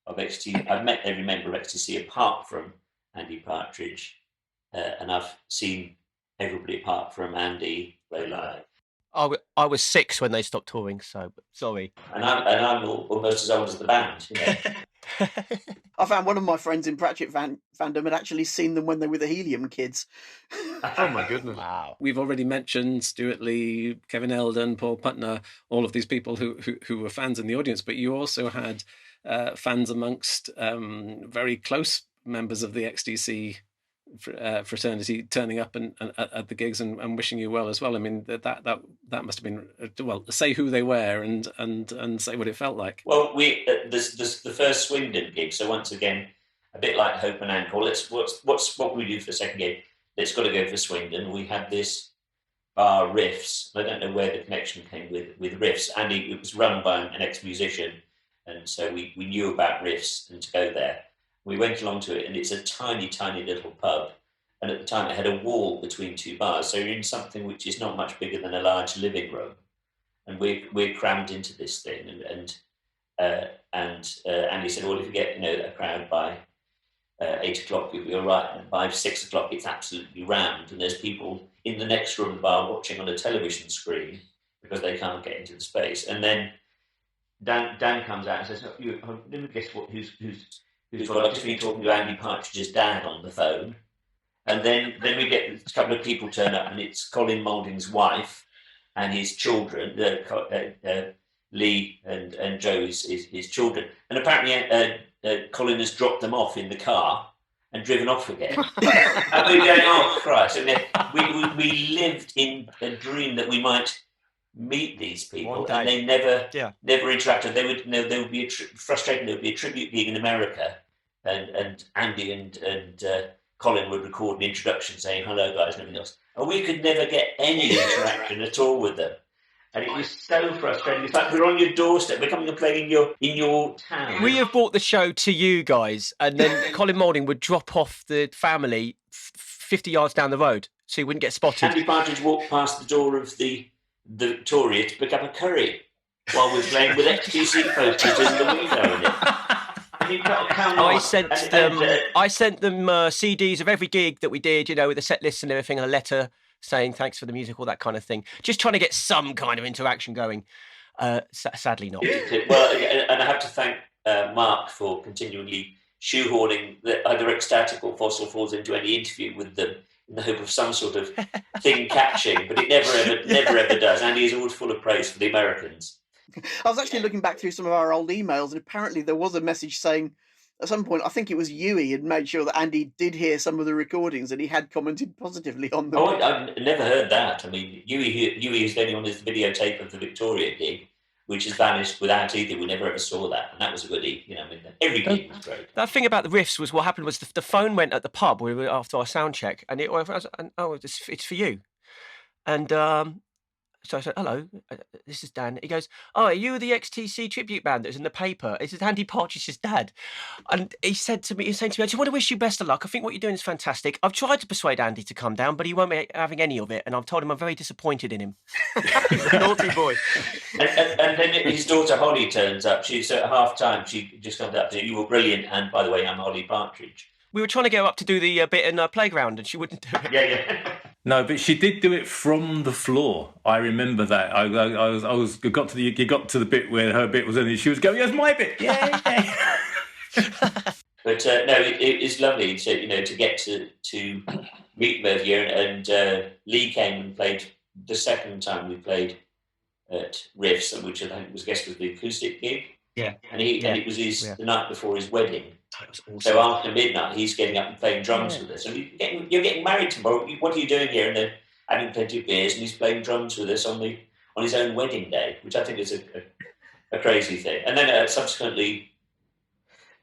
of XTC. I've met every member of XTC apart from Andy Partridge, and I've seen everybody apart from Andy play live. I was 6 when they stopped touring, so sorry. And I'm almost as old as the band. I found one of my friends in Pratchett fandom had actually seen them when they were the Helium Kids. Oh my goodness! Wow. We've already mentioned Stuart Lee, Kevin Eldon, Paul Putner, all of these people who were fans in the audience, but you also had fans amongst very close members of the XTC fraternity turning up and at the gigs and wishing you well as well. I mean, that must have been, well, say who they were and say what it felt like. Well, this the first Swindon gig. So once again, a bit like Hope and Ankle. What we do for the second gig? It's got to go for Swindon. We had this bar Riffs. I don't know where the connection came with Riffs. And it was run by an ex-musician, and so we knew about Riffs and to go there. We went along to it, and it's a tiny, tiny little pub. And at the time, it had a wall between 2 bars. So you're in something which is not much bigger than a large living room. And we're crammed into this thing. And Andy said, well, if you get a crowd by 8 o'clock, you'll be all right. And by 6 o'clock, it's absolutely rammed. And there's people in the next room bar watching on a television screen because they can't get into the space. And then Dan comes out and says, "Let me guess who's what? I've just been talking to Andy Partridge's dad on the phone." And then we get a couple of people turn up, and it's Colin Moulding's wife and his children, Lee and Joe, his children. And apparently Colin has dropped them off in the car and driven off again. And we're going, oh, Christ. And we lived in a dream that we might meet these people, and they never interacted. They would be frustrating. There would be a tribute gig in America, and Andy and Colin would record an introduction saying hello guys and everything else, and we could never get any interaction at all with them, and it was so frustrating. It's like we're on your doorstep, we're coming and playing in your town. We have brought the show to you guys, and then Colin Moulding would drop off the family 50 yards down the road so he wouldn't get spotted. Andy Partridge walked past the door of the Victoria to pick up a curry while we're playing with XTC posters in the window in it. I sent them CDs of every gig that we did, with the set lists and everything, and a letter saying thanks for the music, all that kind of thing. Just trying to get some kind of interaction going. Sadly not. Well, and I have to thank Mark for continually shoehorning either ecstatic or fossil falls into any interview with them in the hope of some sort of thing catching, but it never ever does. Andy is always full of praise for the Americans. I was actually looking back through some of our old emails, and apparently there was a message saying at some point, I think it was Huey had made sure that Andy did hear some of the recordings and he had commented positively on them. Oh, I've never heard that. I mean, Huey is only on his videotape of the Victoria gig, which has vanished without either. We never ever saw that, and that was a goodie. Every gig was great. That thing about the riffs was what happened was the phone went at the pub after our sound check, and it's for you, and. So I said, hello, this is Dan. He goes, oh, are you the XTC tribute band that was in the paper? This is Andy Partridge's dad. And he said to me, I just want to wish you best of luck. I think what you're doing is fantastic. I've tried to persuade Andy to come down, but he won't be having any of it. And I've told him I'm very disappointed in him. He's a naughty boy. And then his daughter Holly turns up. She's at half-time. She just comes up to you. You were brilliant. And by the way, I'm Holly Partridge. We were trying to get her up to do the bit in the playground, and she wouldn't do it. Yeah. No, but she did do it from the floor. I remember that. You got to the bit where her bit was in, and she was going, "Yes, my bit." Yeah. But no, it's lovely to get to meet them over here. And Lee came and played the second time we played at Riffs, which I think was the acoustic gig. Yeah. And it was the night before his wedding. That was awesome. So after midnight, he's getting up and playing drums with us. And you're getting married tomorrow. What are you doing here? And then having plenty of beers, and he's playing drums with us on his own wedding day, which I think is a crazy thing. And then subsequently,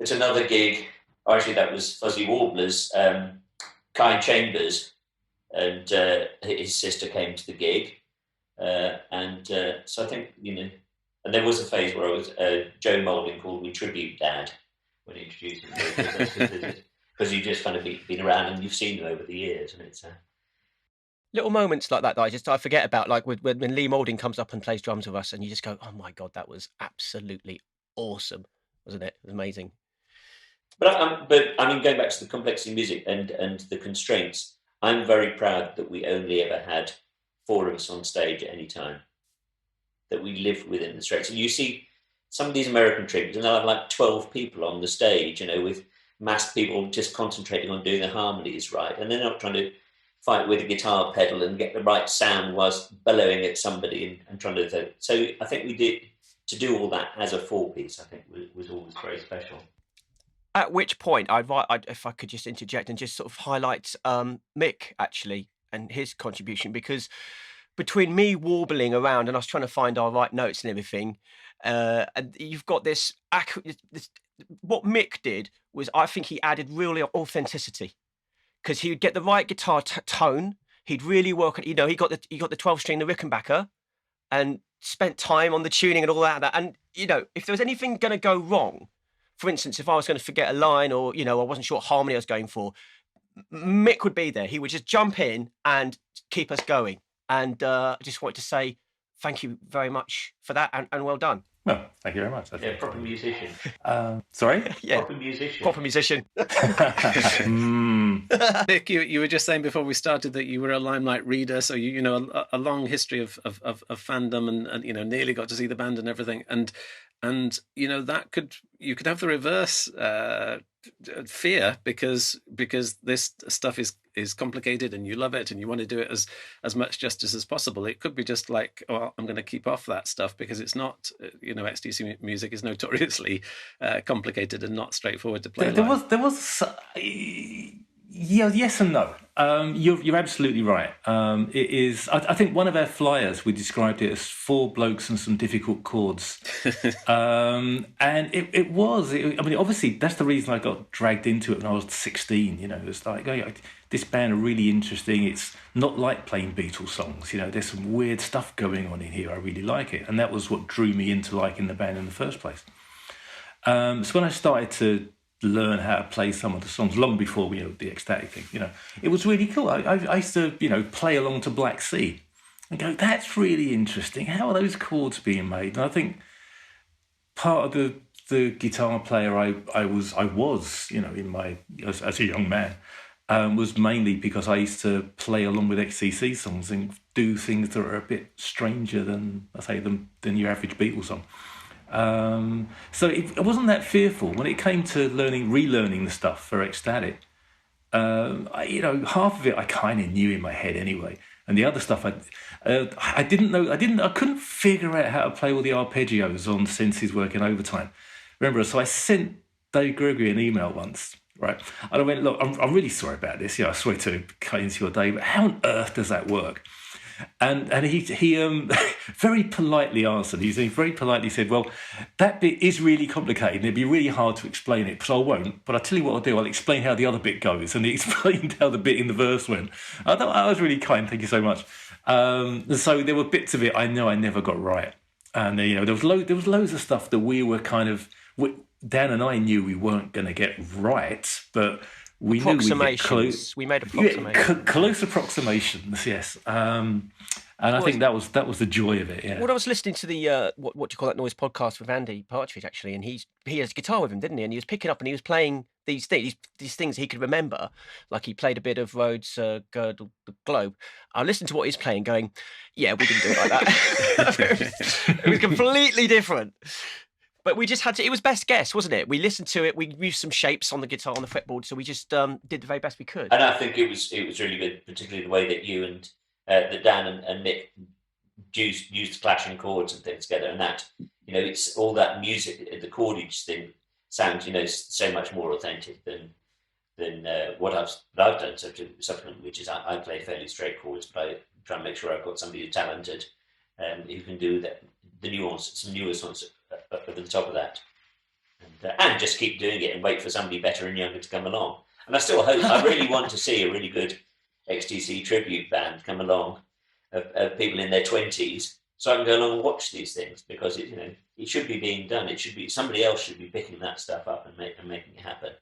it's another gig. Actually, that was Fuzzy Warblers, Kai Chambers, and his sister came to the gig. So I think, and there was a phase where I was Joe Moulding called me Tribute Dad when he introduced me, because you've just kind of been around and you've seen them over the years, and it's little moments like that I forget about, like when Lee Moulding comes up and plays drums with us, and you just go, oh my God, that was absolutely awesome, wasn't it? It was amazing. But I mean, going back to the complexity of music and the constraints, I'm very proud that we only ever had 4 of us on stage at any time, that we live within the constraints. And you see some of these American tributes, and they'll have like 12 people on the stage, with masked people just concentrating on doing the harmonies right, and they're not trying to fight with a guitar pedal and get the right sound whilst bellowing at somebody and trying to. So I think to do all that as a 4-piece, I think was always very special. At which point, if I could just interject and just sort of highlight Mick, actually, and his contribution, because between me warbling around and us trying to find our right notes and everything, and you've got this. What Mick did was, I think he added real authenticity, because he would get the right guitar tone. He'd really work. He got the 12-string, the Rickenbacker, and spent time on the tuning and all that. And if there was anything going to go wrong, for instance, if I was going to forget a line, or I wasn't sure what harmony I was going for, Mick would be there. He would just jump in and keep us going. And I just wanted to say thank you very much for that, and well done. Well, thank you very much. Proper musician. Sorry? Yeah. Proper musician. Proper musician. Nick, you were just saying before we started that you were a Limelight reader, so a long history of fandom, and nearly got to see the band and everything. And And you could have the reverse fear because this stuff is complicated and you love it and you want to do it as much justice as possible. It could be just like, oh, I'm going to keep off that stuff because it's not, XTC music is notoriously complicated and not straightforward to play. There was yes and no. You're absolutely right. It is. I think one of our flyers, we described it as 4 blokes and some difficult chords, and it was. I mean, obviously, that's the reason I got dragged into it when I was 16. It was like, oh, this band are really interesting. It's not like playing Beatles songs. There's some weird stuff going on in here. I really like it, and that was what drew me into liking the band in the first place. So when I started to learn how to play some of the songs long before the XTC thing, it was really cool. I used to play along to Black Sea and go, that's really interesting. How are those chords being made? And I think part of the guitar player I was in my as a young man was mainly because I used to play along with XTC songs and do things that are a bit stranger than your average Beatles song. So it wasn't that fearful when it came to relearning the stuff for XTC. Half of it I kind of knew in my head anyway, and the other stuff I didn't know. I couldn't figure out how to play all the arpeggios on synths working overtime. Remember, so I sent Dave Gregory an email once, right? And I went, look, I'm really sorry about this. I swear to cut into your day, but how on earth does that work? And he very politely answered. He very politely said, well, that bit is really complicated and it'd be really hard to explain it, but I won't. But I'll tell you what I'll do. I'll explain how the other bit goes. And he explained how the bit in the verse went. I thought that was really kind. Thank you so much. So there were bits of it I know I never got right. And there was loads of stuff that we were Dan and I knew we weren't going to get right, but we knew we'd get close. We made approximations. Close approximations, yes. And I think that was the joy of it. Yeah. Well, I was listening to the what do you call that noise podcast with Andy Partridge actually, and he has a guitar with him, didn't he? And he was picking up and he was playing these things he could remember, like he played a bit of Rhodes Girdle the Globe. I listened to what he's playing, going, yeah, we didn't do it like that. It was completely different. But we just had to. It was best guess, wasn't it? We listened to it. We used some shapes on the guitar on the fretboard, so we just did the very best we could. And I think it was really good, particularly the way that you and that Dan and Mick used clashing chords and things together, and that it's all that music, the chordage thing sounds so much more authentic than what I've done subsequently, which is I play fairly straight chords, but I try and make sure I've got somebody who's talented who can do that, the nuance, some nuance over the top of that, and just keep doing it and wait for somebody better and younger to come along. And I still hope, I really want to see a really good XTC tribute band come along of people in their 20s, so I can go along and watch these things, because it should be being done. It should be, somebody else should be picking that stuff up and making it happen.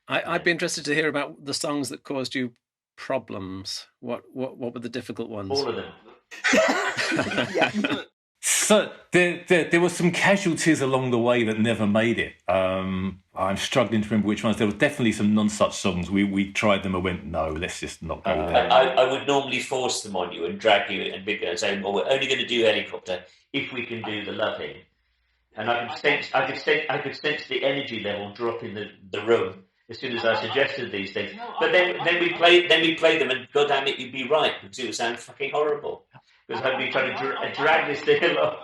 I'd be interested to hear about the songs that caused you problems. What were the difficult ones? All of them. Yeah. So there were some casualties along the way that never made it. I'm struggling to remember which ones. There were definitely some non-such songs. We tried them and went, no, let's just not go there. I would normally force them on you and drag you and say, well, we're only going to do Helicopter if we can do the Loving. And I could sense the energy level drop in the room as soon as I suggested these things. But then we played them, and God damn it, you'd be right, because it would sound fucking horrible. Because I'd be trying to drag this thing along.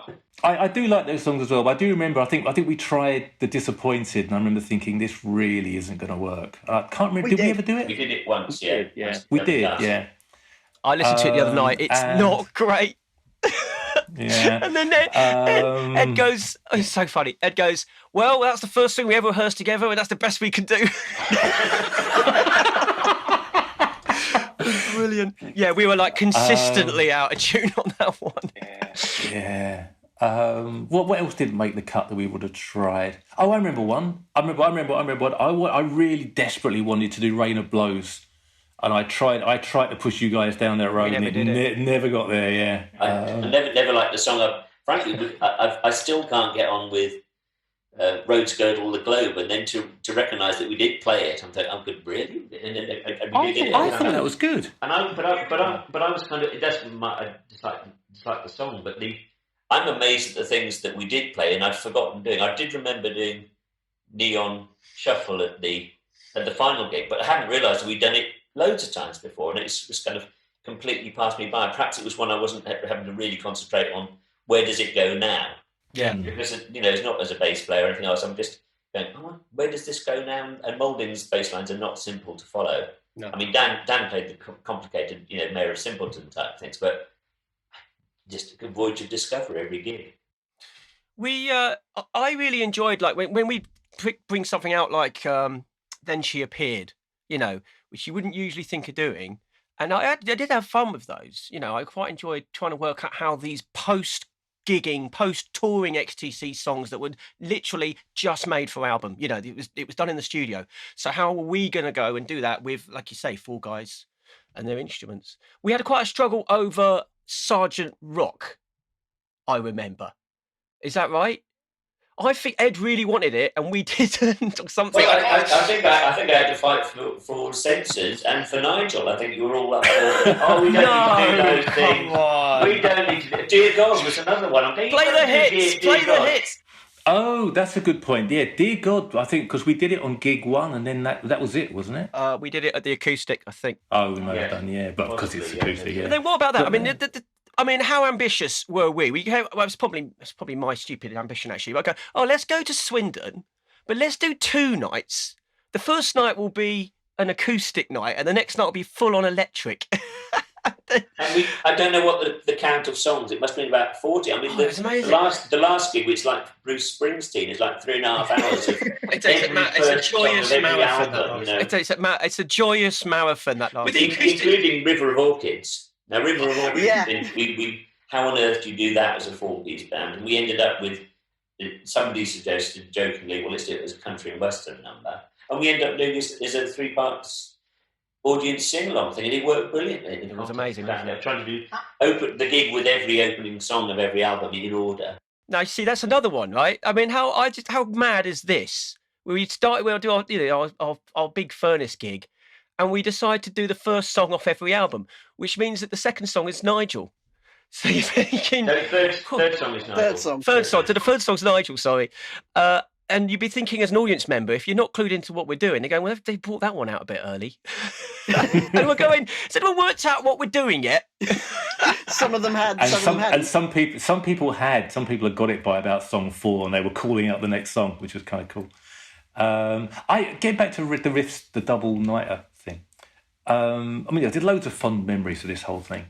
I do like those songs as well, but I do remember, I think we tried The Disappointed, and I remember thinking, this really isn't going to work. I can't remember, did we ever do it? We did it once, yeah. We did, yeah. I listened to it the other night. It's not great. Yeah. And then Ed goes, oh, it's so funny. Ed goes, well, that's the first thing we ever rehearsed together, and that's the best we can do. Brilliant. Yeah, we were like consistently out of tune on that one. Yeah. What else didn't make the cut that we would have tried? Oh, I remember one. I remember one. I really desperately wanted to do Rain of Blows, and I tried to push you guys down that road, and it never got there. Yeah. I never liked the song. Frankly, I still can't get on with Rhodes Girdle the Globe, and then to recognise that we did play it, I'm thinking, oh, good, really? And I thought that was good. And but I was kind of, that's I dislike the song, but I'm amazed at the things that we did play, and I'd forgotten doing. I did remember doing Neon Shuffle at the final gig, but I hadn't realised we'd done it loads of times before, and it's just kind of completely passed me by. Perhaps it was one I wasn't having to really concentrate on. Where does it go now? Yeah, because it's not as a bass player or anything else. I'm just going, where does this go now? And Moulding's bass lines are not simple to follow. No. I mean, Dan played the complicated, Mayor of Simpleton type things, but just a voyage of discovery every gig. I really enjoyed when we bring something out like Then She Appeared, which you wouldn't usually think of doing. And I did have fun with those. I quite enjoyed trying to work out how these post-gigging, post-touring XTC songs that were literally just made for album, it was done in the studio. So how are we going to go and do that with, like you say, 4 guys and their instruments? We had quite a struggle over Sergeant Rock, I remember. Is that right? I think Ed really wanted it, and we didn't, or something. Well, I think I had to fight for censors and for Nigel. I think you were all up for, we don't need to do those things. On. We don't need to do... Dear God was another one. Play the hits! Play the hits! Oh, that's a good point. Yeah, Dear God, I think, because we did it on gig 1, and then that was it, wasn't it? We did it at the acoustic, I think. Oh, we may have done, yeah, but because it's acoustic, yeah. But then what about that? I mean, how ambitious were we? It's probably my stupid ambition, actually. I go, let's go to Swindon, but let's do 2 nights. The first night will be an acoustic night, and the next night will be full on electric. And I don't know what the count of songs. It must have been about 40. I mean, it's amazing. The last gig, which like Bruce Springsteen, is like 3.5 hours of it's a joyous marathon. It's a joyous marathon, that last, including River of Orchids. Now, River of Orchids, we how on earth do you do that as a 4-piece band? And we ended up with, somebody suggested jokingly, well, let's do it as a country and western number. And we ended up doing this as a 3-parts audience sing-along thing, and it worked brilliantly. It was amazing, wasn't it? Trying to open the gig with every opening song of every album in order. Now, see, that's another one, right? I mean, how mad is this? We'll do our Big Furnace gig, and we decide to do the first song off every album, which means that the second song is Nigel. So you're thinking... No, third song is Nigel. Third song. So the third song's Nigel, sorry. And you'd be thinking as an audience member, if you're not clued into what we're doing, they're going, well, they brought that one out a bit early. And we're going, has anyone worked out what we're doing yet? Some of them had, and some people had got it by about song 4, and they were calling out the next song, which was kind of cool. I get back to the riffs, the double nighter thing. I mean, I did loads of fond memories of this whole thing,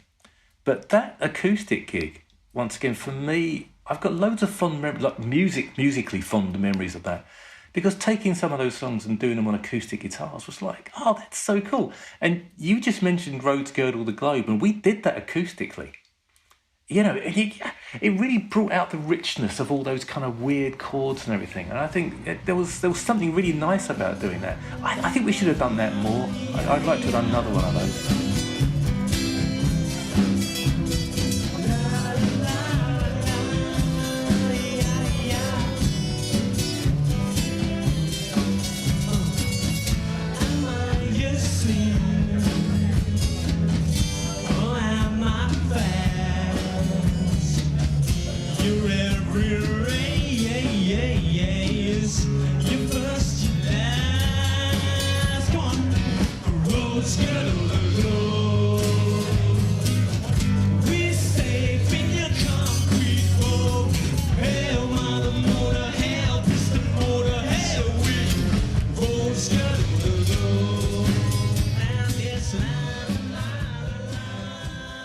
but that acoustic gig, once again, for me, I've got loads of fond memories, like musically fond memories of that, because taking some of those songs and doing them on acoustic guitars was like, oh, that's so cool. And you just mentioned Roads Girdle the Globe, and we did that acoustically. It really brought out the richness of all those kind of weird chords and everything. And I think there was something really nice about doing that. I think we should have done that more. I'd like to have done another one of those.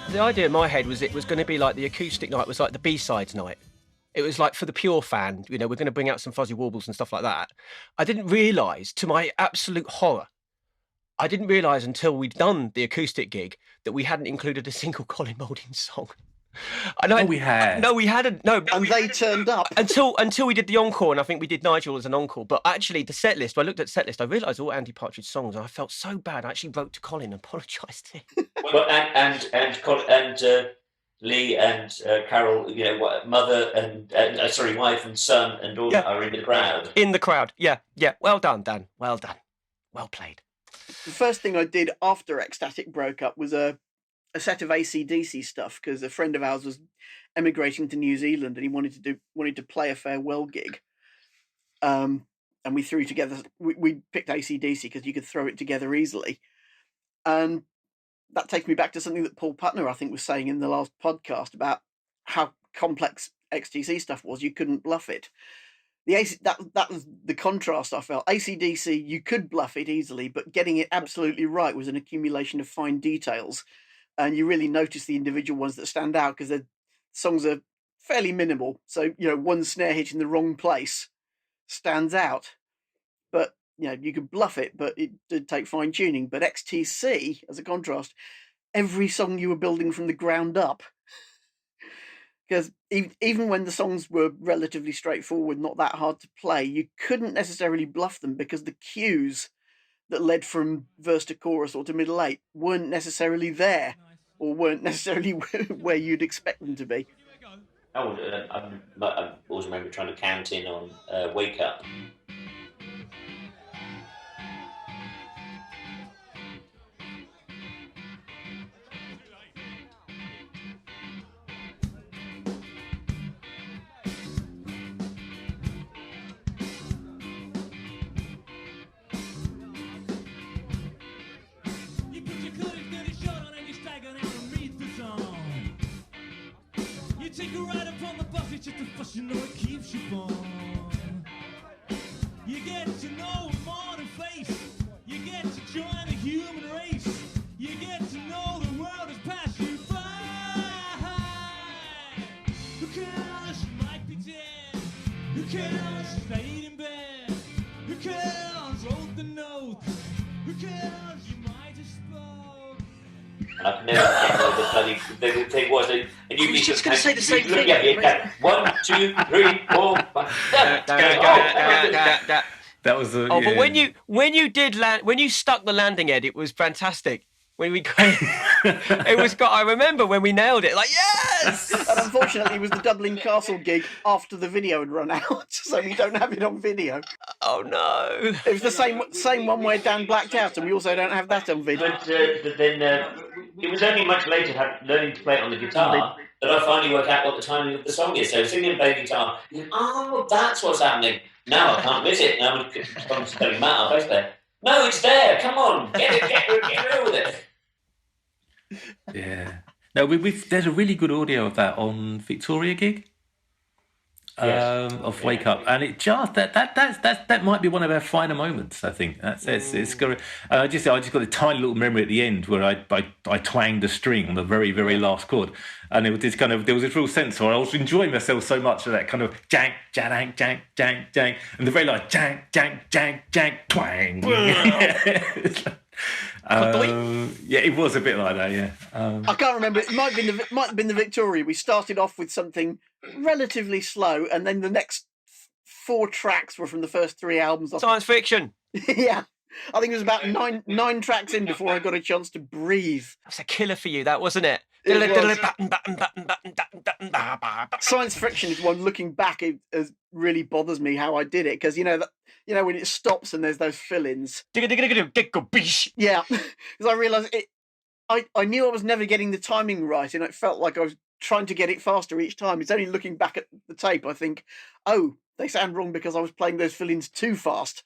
The idea in my head was it was going to be like the acoustic night was like the B-sides night. It was like for the pure fan, we're going to bring out some Fuzzy Warblers and stuff like that. I didn't realise, to my absolute horror, I didn't realise until we'd done the acoustic gig that we hadn't included a single Colin Moulding song. We had. No, we hadn't. No, and they turned up until we did the encore, and I think we did Nigel as an encore. But actually, the set list. I looked at the set list. I realised all Andy Partridge songs, and I felt so bad. I actually wrote to Colin and apologised to him. Well, and Lee and Carol, mother and wife and son and daughter are in the crowd. In the crowd, yeah. Well done, Dan. Well done. Well played. The first thing I did after XTC broke up was a a set of AC/DC stuff because a friend of ours was emigrating to New Zealand and he wanted to play a farewell gig. And we threw together. We picked AC/DC because you could throw it together easily, and that takes me back to something that Paul Putner, I think, was saying in the last podcast about how complex XTC stuff was. You couldn't bluff it. That was the contrast I felt. AC/DC, you could bluff it easily, but getting it absolutely right was an accumulation of fine details, and you really notice the individual ones that stand out because the songs are fairly minimal. So one snare hit in the wrong place stands out, but you could bluff it, but it did take fine tuning. But XTC, as a contrast, every song you were building from the ground up, because even when the songs were relatively straightforward, not that hard to play, you couldn't necessarily bluff them because the cues that led from verse to chorus or to middle eight weren't necessarily there, or weren't necessarily where you'd expect them to be. I always remember trying to count in on Wake Up. Take a ride upon the bus, it's just a fuss, it keeps you born. You get to know a modern face, you get to join the human race, you get to know the world has passed you by. Who cares, you might be dead, who cares, you stayed in bed, who cares, wrote the notes, who cares, you might have spoke. I've never get the thing was that and you just going to say the same thing. Yeah. 1, 2, 3, 4, 5. That was the. Oh, but when you did land, when you stuck the landing, Ed, it was fantastic. When we it was. I remember when we nailed it. Like yes. And unfortunately, it was the Dublin Castle gig after the video had run out, so we don't have it on video. Oh no! It was the same one where Dan blacked out, and we also don't have that on video. But then it was only much later, learning to play it on the guitar, that I finally worked out what the timing of the song is. So singing and playing guitar, that's what's happening. Now I can't miss it. Now I'm telling Matt, our bass player, no, it's there. Come on, get rid with it. Yeah. No, there's a really good audio of that on Victoria gig. Of Wake Up, and it just that might be one of our finer moments. I think it's good. I just got a tiny little memory at the end where I twanged a string on the very very last chord, and it was this kind of there was this real sense where I was enjoying myself so much of that kind of jank jank jank jank jank, and the very like jank jank jank jank twang. Yeah, it was a bit like that. Yeah, I can't remember. It might have been the Victoria. We started off with something relatively slow, and then the next 4 tracks were from the first 3 albums. Science fiction. Yeah, I think it was about nine tracks in before I got a chance to breathe. That's a killer for you, that wasn't it? Science fiction is one. Looking back, it really bothers me how I did it because when it stops and there's those fill-ins. Yeah, because I realised I knew I was never getting the timing right, and it felt like I was trying to get it faster each time. It's only looking back at the tape I think, oh, they sound wrong because I was playing those fill-ins too fast.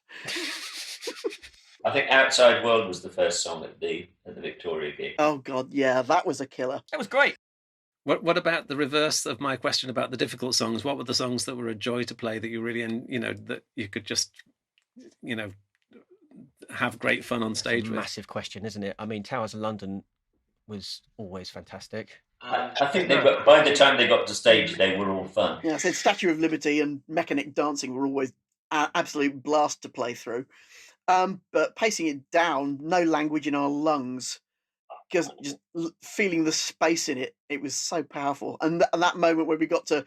I think Outside World was the first song at the Victoria gig. Oh God, yeah, that was a killer. That was great. What about the reverse of my question about the difficult songs? What were the songs that were a joy to play that you really, that you could just, have great fun on stage with? Massive question, isn't it? I mean, Towers of London was always fantastic. I think by the time they got to stage, they were all fun. Yeah, I said Statue of Liberty and Mechanic Dancing were always an absolute blast to play through. But pacing it down, No Language in Our Lungs, because just feeling the space in it, it was so powerful. And that moment where we got to,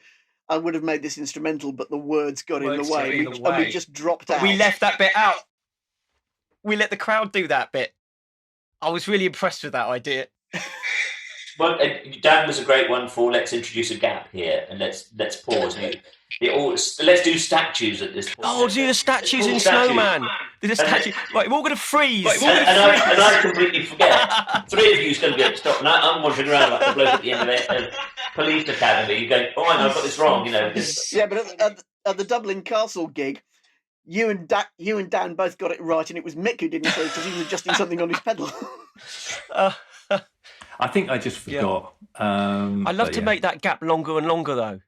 I would have made this instrumental, but the words got in the way, and we just dropped out. We left that bit out. We let the crowd do that bit. I was really impressed with that idea. Well, Dan was a great one for let's introduce a gap here and let's pause. Let's do statues at this point. Oh, do the statues in Snowman. Do the statue. Right, we're all going to freeze. And I completely forget. 3 of you's going to be able to stop. And I'm wandering around like the bloke at the end of the police academy. You go, oh, I know, I've got this wrong. Yeah, but at the Dublin Castle gig, you and Dan both got it right, and it was Mick who didn't say because he was adjusting something on his pedal. I think I just forgot. I'd love to make that gap longer and longer, though.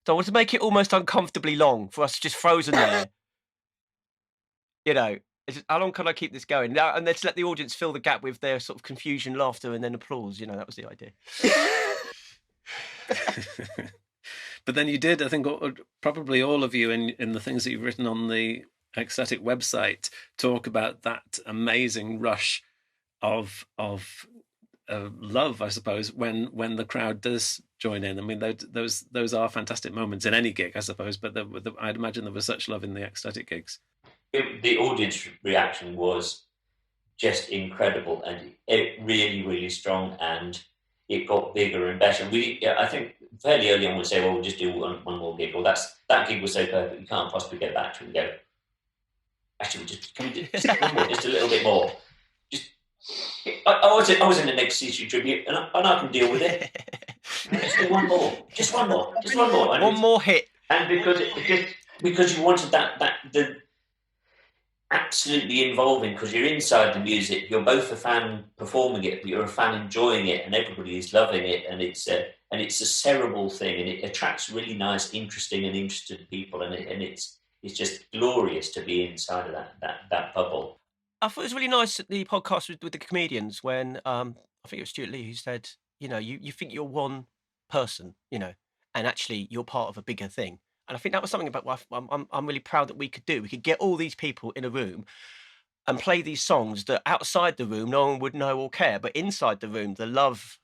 So I want to make it almost uncomfortably long for us just frozen there. How long can I keep this going? Now, and let's let the audience fill the gap with their sort of confusion, laughter, and then applause. That was the idea. But then you did, I think, probably all of you in the things that you've written on the XTC website talk about that amazing rush of love, I suppose, when the crowd does join in. I mean, those are fantastic moments in any gig, I suppose. But I'd imagine there was such love in the XTC gigs. The audience reaction was just incredible, and it really, really strong, and it got bigger and better. I think fairly early on we'd say, well, we'll just do one more gig, or that gig was so perfect you can't possibly go back to it and go, actually, can we just a little bit more? I was in an XTC tribute, and I can deal with it. Just do one more. And one more hit. And because you wanted the absolutely involving, because you're inside the music, you're both a fan performing it, but you're a fan enjoying it, and everybody is loving it, and it's a cerebral thing, and it attracts really nice, interesting, and interested people, and it's just glorious to be inside of that bubble. I thought it was really nice at the podcast with the comedians when I think it was Stuart Lee who said, you think you're one person, and actually you're part of a bigger thing. And I think that was something about what I'm really proud that we could do. We could get all these people in a room and play these songs that outside the room no one would know or care, but inside the room the love,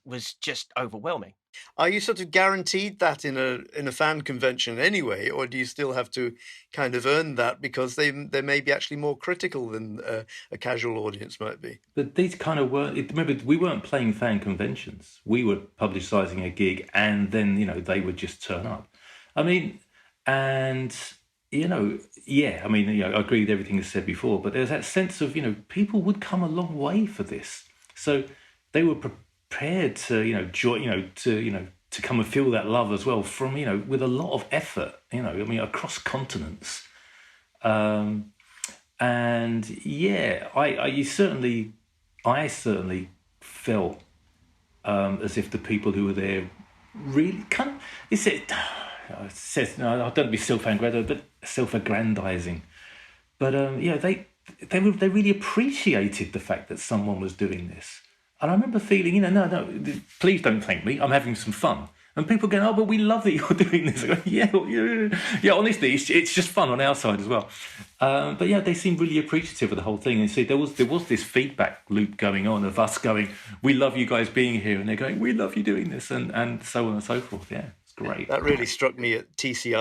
was just overwhelming. Are you sort of guaranteed that in a fan convention anyway, or do you still have to kind of earn that because they may be actually more critical than a casual audience might be? But these kind of weren't. Remember, we weren't playing fan conventions. We were publicising a gig, and then they would just turn up. I mean, and I agree with everything you said before. But there's that sense of people would come a long way for this, so they were prepared to to come and feel that love as well from with a lot of effort across continents, and I certainly felt as if the people who were there really kind of it says no, don't be self-aggrandizing, but they really appreciated the fact that someone was doing this. And I remember feeling, no, please don't thank me. I'm having some fun. And people going, oh, but we love that you're doing this. I go, yeah. Honestly, it's just fun on our side as well. But they seemed really appreciative of the whole thing. And see, there was this feedback loop going on of us going, we love you guys being here, and they're going, we love you doing this, and so on and so forth. Yeah, it's great. That really struck me at TC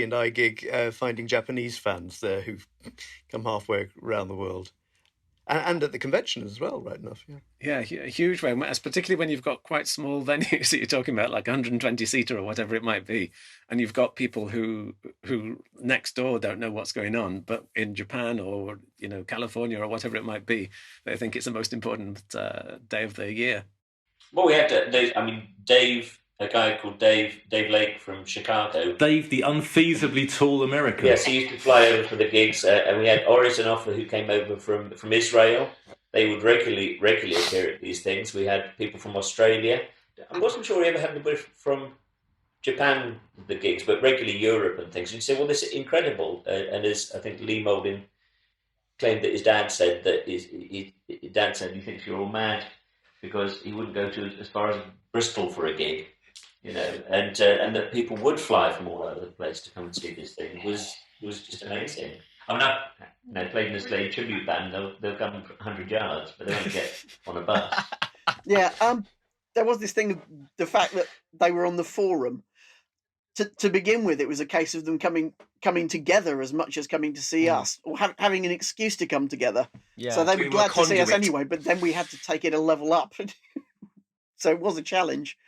and I gig, finding Japanese fans there who've come halfway around the world. And at the convention as well, right enough. Yeah, a huge way, particularly when you've got quite small venues that you're talking about, like 120-seater or whatever it might be, and you've got people who next door don't know what's going on, but in Japan or California or whatever it might be, they think it's the most important day of the year. Well, we had Dave. A guy called Dave Lake from Chicago. Dave, the unfeasibly tall American. Yes, he used to fly over for the gigs, and we had Orison Offer who came over from Israel. They would regularly appear at these things. We had people from Australia. I wasn't sure we ever had anybody from Japan at the gigs, but regularly Europe and things. And you say, well, this is incredible. And as I think Lee Moulding claimed that his dad said that his dad said he thinks you're all mad because he wouldn't go to as far as Bristol for a gig. And that people would fly from all over the place to come and see this thing was just amazing. I mean, played in a Slade tribute band, they'll come 100 yards, but they won't get on a bus. Yeah, there was this thing of the fact that they were on the forum. to begin with, it was a case of them coming together as much as coming to see us, or having an excuse to come together. Yeah. So they were We glad to see us conduit. anyway, but then we had to take it a level up. So it was a challenge,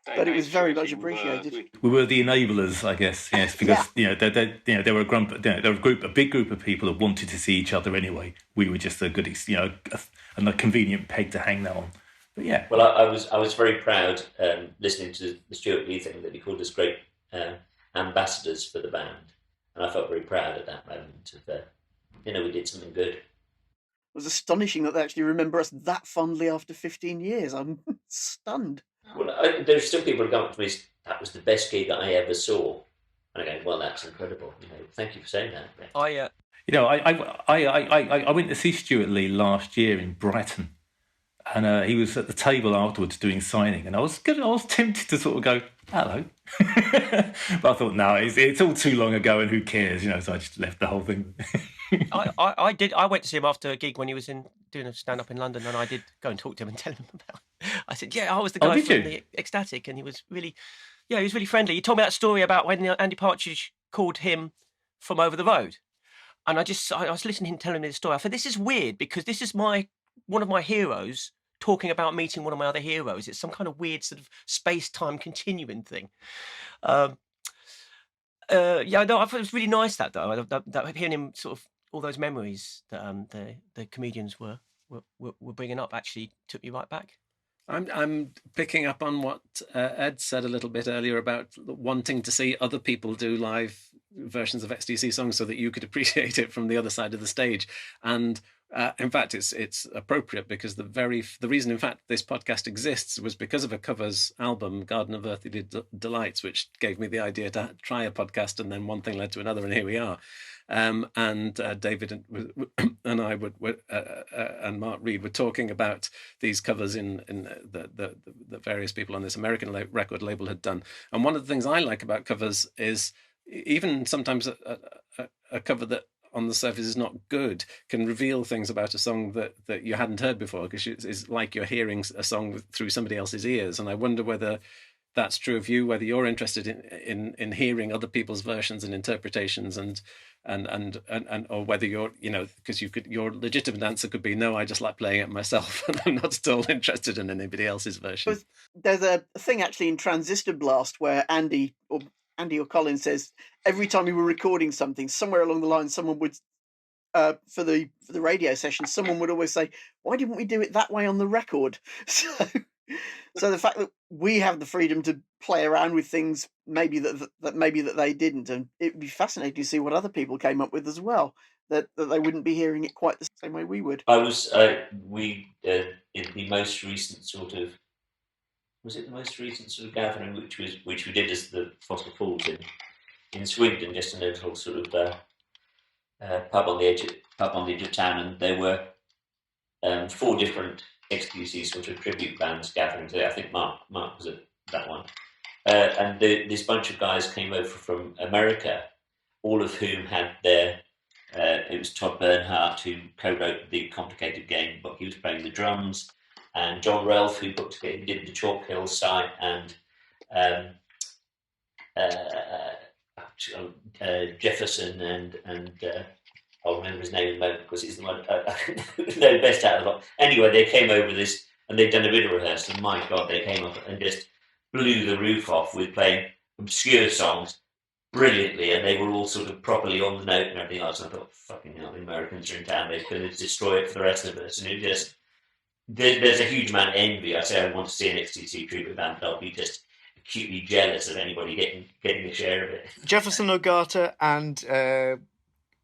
but it was very much appreciated. We were the enablers, I guess. Yes, because there were a big group of people that wanted to see each other anyway. We were just a good, a convenient peg to hang that on. But yeah. Well, I was very proud listening to the Stuart Lee thing that he called us great ambassadors for the band, and I felt very proud at that moment of we did something good. It was astonishing that they actually remember us that fondly after 15 years. I'm stunned. Well, there's still people who come up to me, that was the best gig I ever saw. And I go, well, that's incredible. Thank you for saying that. I went to see Stuart Lee last year in Brighton, and he was at the table afterwards doing signing, and I was tempted to sort of go, hello. But I thought, no, it's all too long ago and who cares, so I just left the whole thing. I went to see him after a gig when he was doing a stand-up in London, and I did go and talk to him and tell him about it. I said, yeah, I was the guy from the XTC, and he was really friendly. He told me that story about when Andy Partridge called him from over the road. And I was listening to him telling me the story. I thought, this is weird, because this is one of my heroes talking about meeting one of my other heroes. It's some kind of weird sort of space-time continuing thing. I thought it was really nice that hearing him sort of all those memories that the comedians were bringing up actually took me right back. I'm picking up on what Ed said a little bit earlier about wanting to see other people do live versions of XTC songs so that you could appreciate it from the other side of the stage. And in fact, it's appropriate, because the reason, in fact, this podcast exists was because of a covers album, Garden of Earthly Delights, which gave me the idea to try a podcast, and then one thing led to another, and here we are. And David and I and Mark Reed were talking about these covers in the various people on this American record label had done. And one of the things I like about covers is even sometimes a cover that on the surface is not good can reveal things about a song that you hadn't heard before, because it's like you're hearing a song through somebody else's ears. And I wonder whether that's true of you, whether you're interested in hearing other people's versions and interpretations, and or whether you're, because your legitimate answer could be, no, I just like playing it myself and I'm not at all interested in anybody else's version. There's a thing actually in Transistor Blast where Andy or Colin says every time we were recording something, somewhere along the line, someone would, for the radio session, someone would always say, why didn't we do it that way on the record? So the fact that we have the freedom to play around with things maybe that they didn't, and it would be fascinating to see what other people came up with as well, that they wouldn't be hearing it quite the same way we would. I was in the most recent sort of, was it the most recent sort of gathering which we did as the Fossil Falls in Swindon, just in a little sort of pub on the edge of town, and there were 4 different XTC sort of tribute bands gathering today. I think Mark was at that one, and this bunch of guys came over from America, all of whom had their. It was Todd Bernhardt who co-wrote the Complicated Game book. He was playing the drums, and John Relf, who did the Chalk Hill site, and Jefferson, and I'll remember his name in a moment because he's the one the best out of the lot. Anyway, they came over this and they'd done a bit of rehearsal, and my God, they came up and just blew the roof off with playing obscure songs brilliantly, and they were all sort of properly on the note and everything else. And I thought, fucking hell, the Americans are in town, they're going to destroy it for the rest of us. And it just, there's a huge amount of envy. I say I want to see an XTC tribute band, but I'll be just acutely jealous of anybody getting a share of it. Jefferson Ogata and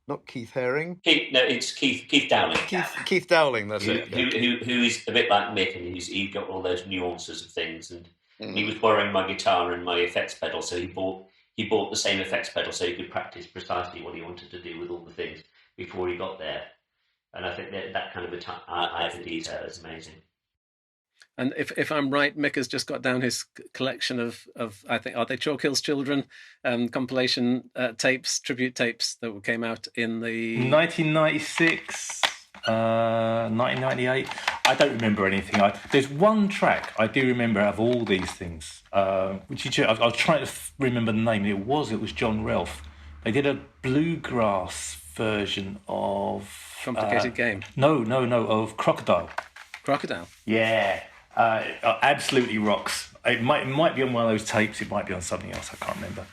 not Keith Haring. It's Keith Dowling. Keith Dowling, that's it. Who is a bit like Mick, and he's got all those nuances of things. And he was borrowing my guitar and my effects pedal, so he bought the same effects pedal so he could practice precisely what he wanted to do with all the things before he got there. And I think that kind of eye for detail is amazing. And if I'm right, Mick has just got down his collection of I think, are they Chalk Hill's Children compilation tapes, tribute tapes that came out in the 1996. 1998. I don't remember anything. There's one track I do remember out of all these things, which I was trying to remember the name. It was John Ralph. They did a bluegrass version of Complicated Game. No, of Crocodile. Crocodile. Yeah, absolutely rocks. It might be on one of those tapes. It might be on something else. I can't remember.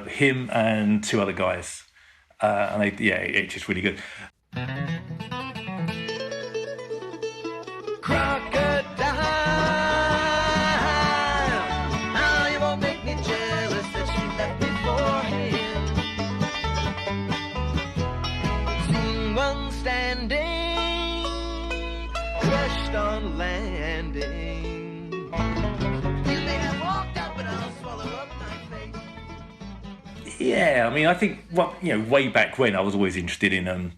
Him and two other guys, and it's just really good. Yeah, I mean, I think way back when I was always interested in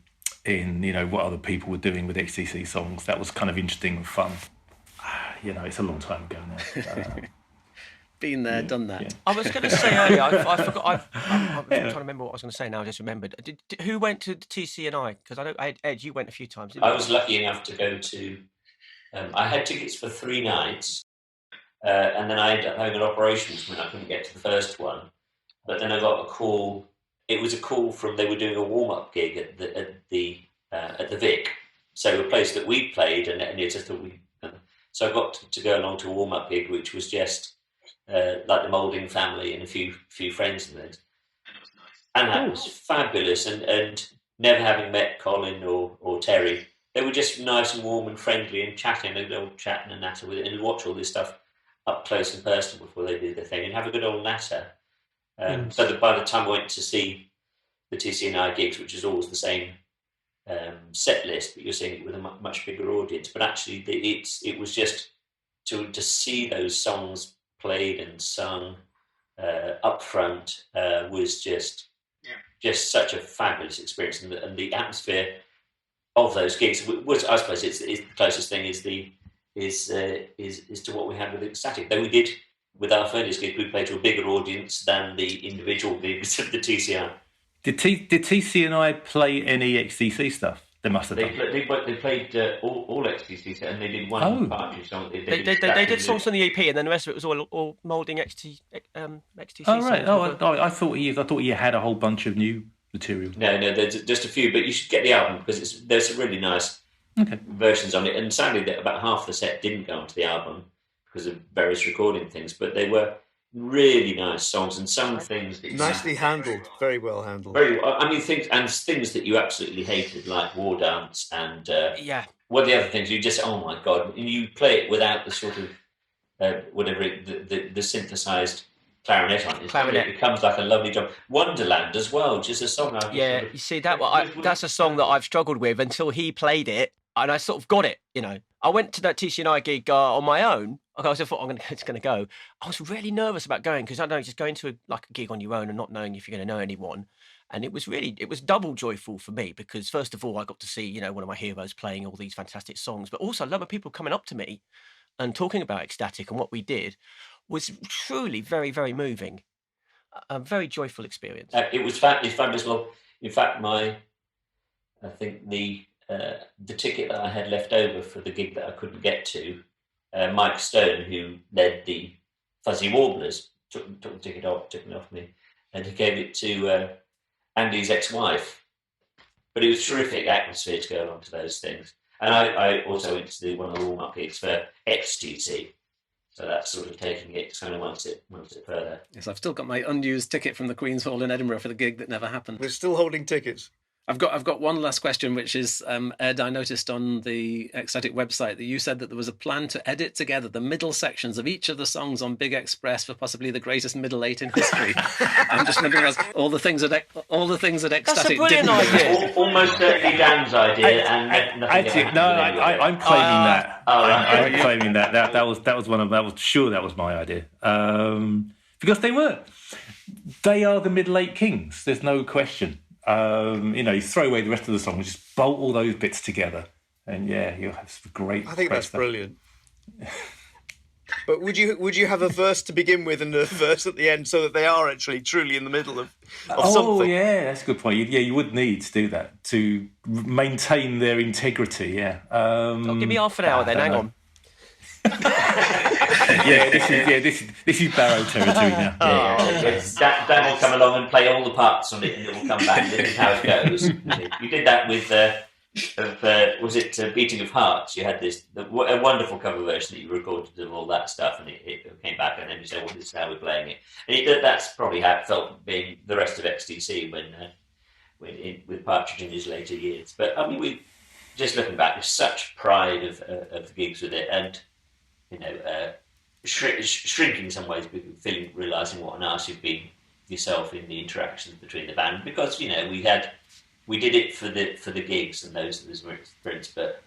what other people were doing with XTC songs. That was kind of interesting and fun. It's a long time ago now. Been there, done that. Yeah. I was going to say earlier, I forgot. I'm trying to remember what I was going to say now. I just remembered. Who went to the TC&I? Because I know Ed, you went a few times. Didn't I you? was lucky enough to go to. I had tickets for 3 nights, and then I ended up having an operation when I couldn't get to the first one. But then I got a call. It was a call from they were doing a warm-up gig at the Vic, so a place that we played, and it's just so I got to go along to a warm-up gig, which was just like the Moulding family and a few friends of theirs, and that was fabulous. And never having met Colin or Terry, they were just nice and warm and friendly and chatting. They'd all chatting and natter with it, and watch all this stuff up close and personal before they did the thing, and have a good old natter. So that by the time I went to see the TC&I gigs, which is always the same set list, but you're seeing it with a much bigger audience. But actually, it was just to see those songs played and sung up front was just such a fabulous experience, and the atmosphere of those gigs was, I suppose, it's the closest thing is to what we had with XTC. Though we did. With our furnace gig, we played to a bigger audience than the individual gigs of the TCI. Did TC&I play any XTC stuff? They must have done. They played all XTC, and they did one partridge song. They did songs on the EP, and then the rest of it was all moulding XTC. Oh right. songs. I thought you had a whole bunch of new material. No, there's just a few, but you should get the album because there's some really nice versions on it. And sadly, that about half the set didn't go onto the album because of various recording things, but they were really nice songs, and some things that nicely handled, very well handled. Very well. I mean, things that you absolutely hated, like War Dance and well, the other things you just my god, and you play it without the sort of the synthesized clarinet on it. Clarinet. It becomes like a lovely job. Wonderland as well, just a song. You see that's a song that I've struggled with until he played it, and I sort of got it. I went to that TC&I gig on my own. I thought it's going to go. I was really nervous about going because I don't know, just going to a gig on your own and not knowing if you're going to know anyone. And it was double joyful for me because first of all, I got to see, one of my heroes playing all these fantastic songs, but also a lot of people coming up to me and talking about XTC and what we did was truly very, very moving. A very joyful experience. It was fabulous. Well, in fact, I think the ticket that I had left over for the gig that I couldn't get to, Mike Stone, who led the Fuzzy Warblers, took the ticket off, took it off me, and he gave it to Andy's ex-wife. But it was terrific atmosphere to go along to those things. And I also went to one of the warm-up gigs for XTC. So that's sort of taking it kind of once it further. Yes, I've still got my unused ticket from the Queen's Hall in Edinburgh for the gig that never happened. We're still holding tickets. I've got one last question, which is, Ed, I noticed on the XTC website that you said that there was a plan to edit together the middle sections of each of the songs on Big Express for possibly the greatest middle eight in history. I'm just wondering, all the things that XTC That's a brilliant idea. Almost certainly Dan's idea, and nothing I'm claiming that. I'm claiming that. That was my idea. Because they are the middle eight kings. There's no question. You throw away the rest of the song, just bolt all those bits together, and you'll have some great. I think that's stuff. Brilliant. But would you have a verse to begin with and a verse at the end so that they are actually truly in the middle of something? Oh, yeah, that's a good point. You would need to do that to maintain their integrity, yeah. Give me half an hour then, hang on. This is Barrow territory now. Dan will come along and play all the parts on it, and it will come back. This is how it goes. You did that with was it Beating of Hearts? You had a wonderful cover version that you recorded of all that stuff, and it came back, and then you said, "Well, this is how we're playing it." And that's probably how it felt being the rest of XTC with Partridge in his later years. But I mean, we just looking back, there's such pride of the gigs with it, and shrinking in some ways, realising what an arse you've been yourself in the interactions between the band, because we did it for the gigs and those were experience, but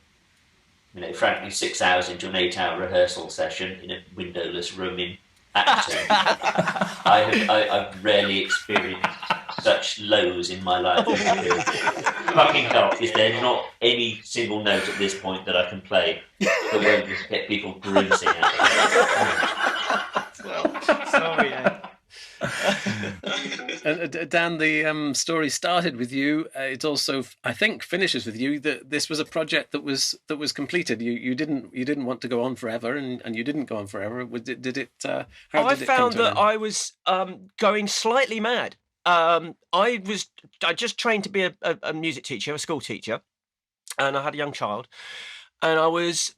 frankly, 6 hours into an 8-hour rehearsal session in a windowless room in Acton, I've rarely experienced such lows in my life. Fucking hell, is there not any single note at this point that I can play that won't just get people grimacing at me? Well, sorry, Ed. And Dan, the story started with you. It also, I think, finishes with you. That this was a project that was completed. You didn't want to go on forever, and you didn't go on forever. Did it? How I did it found come to an that end? I was going slightly mad. I just trained to be a music teacher, a school teacher, and I had a young child. And I was,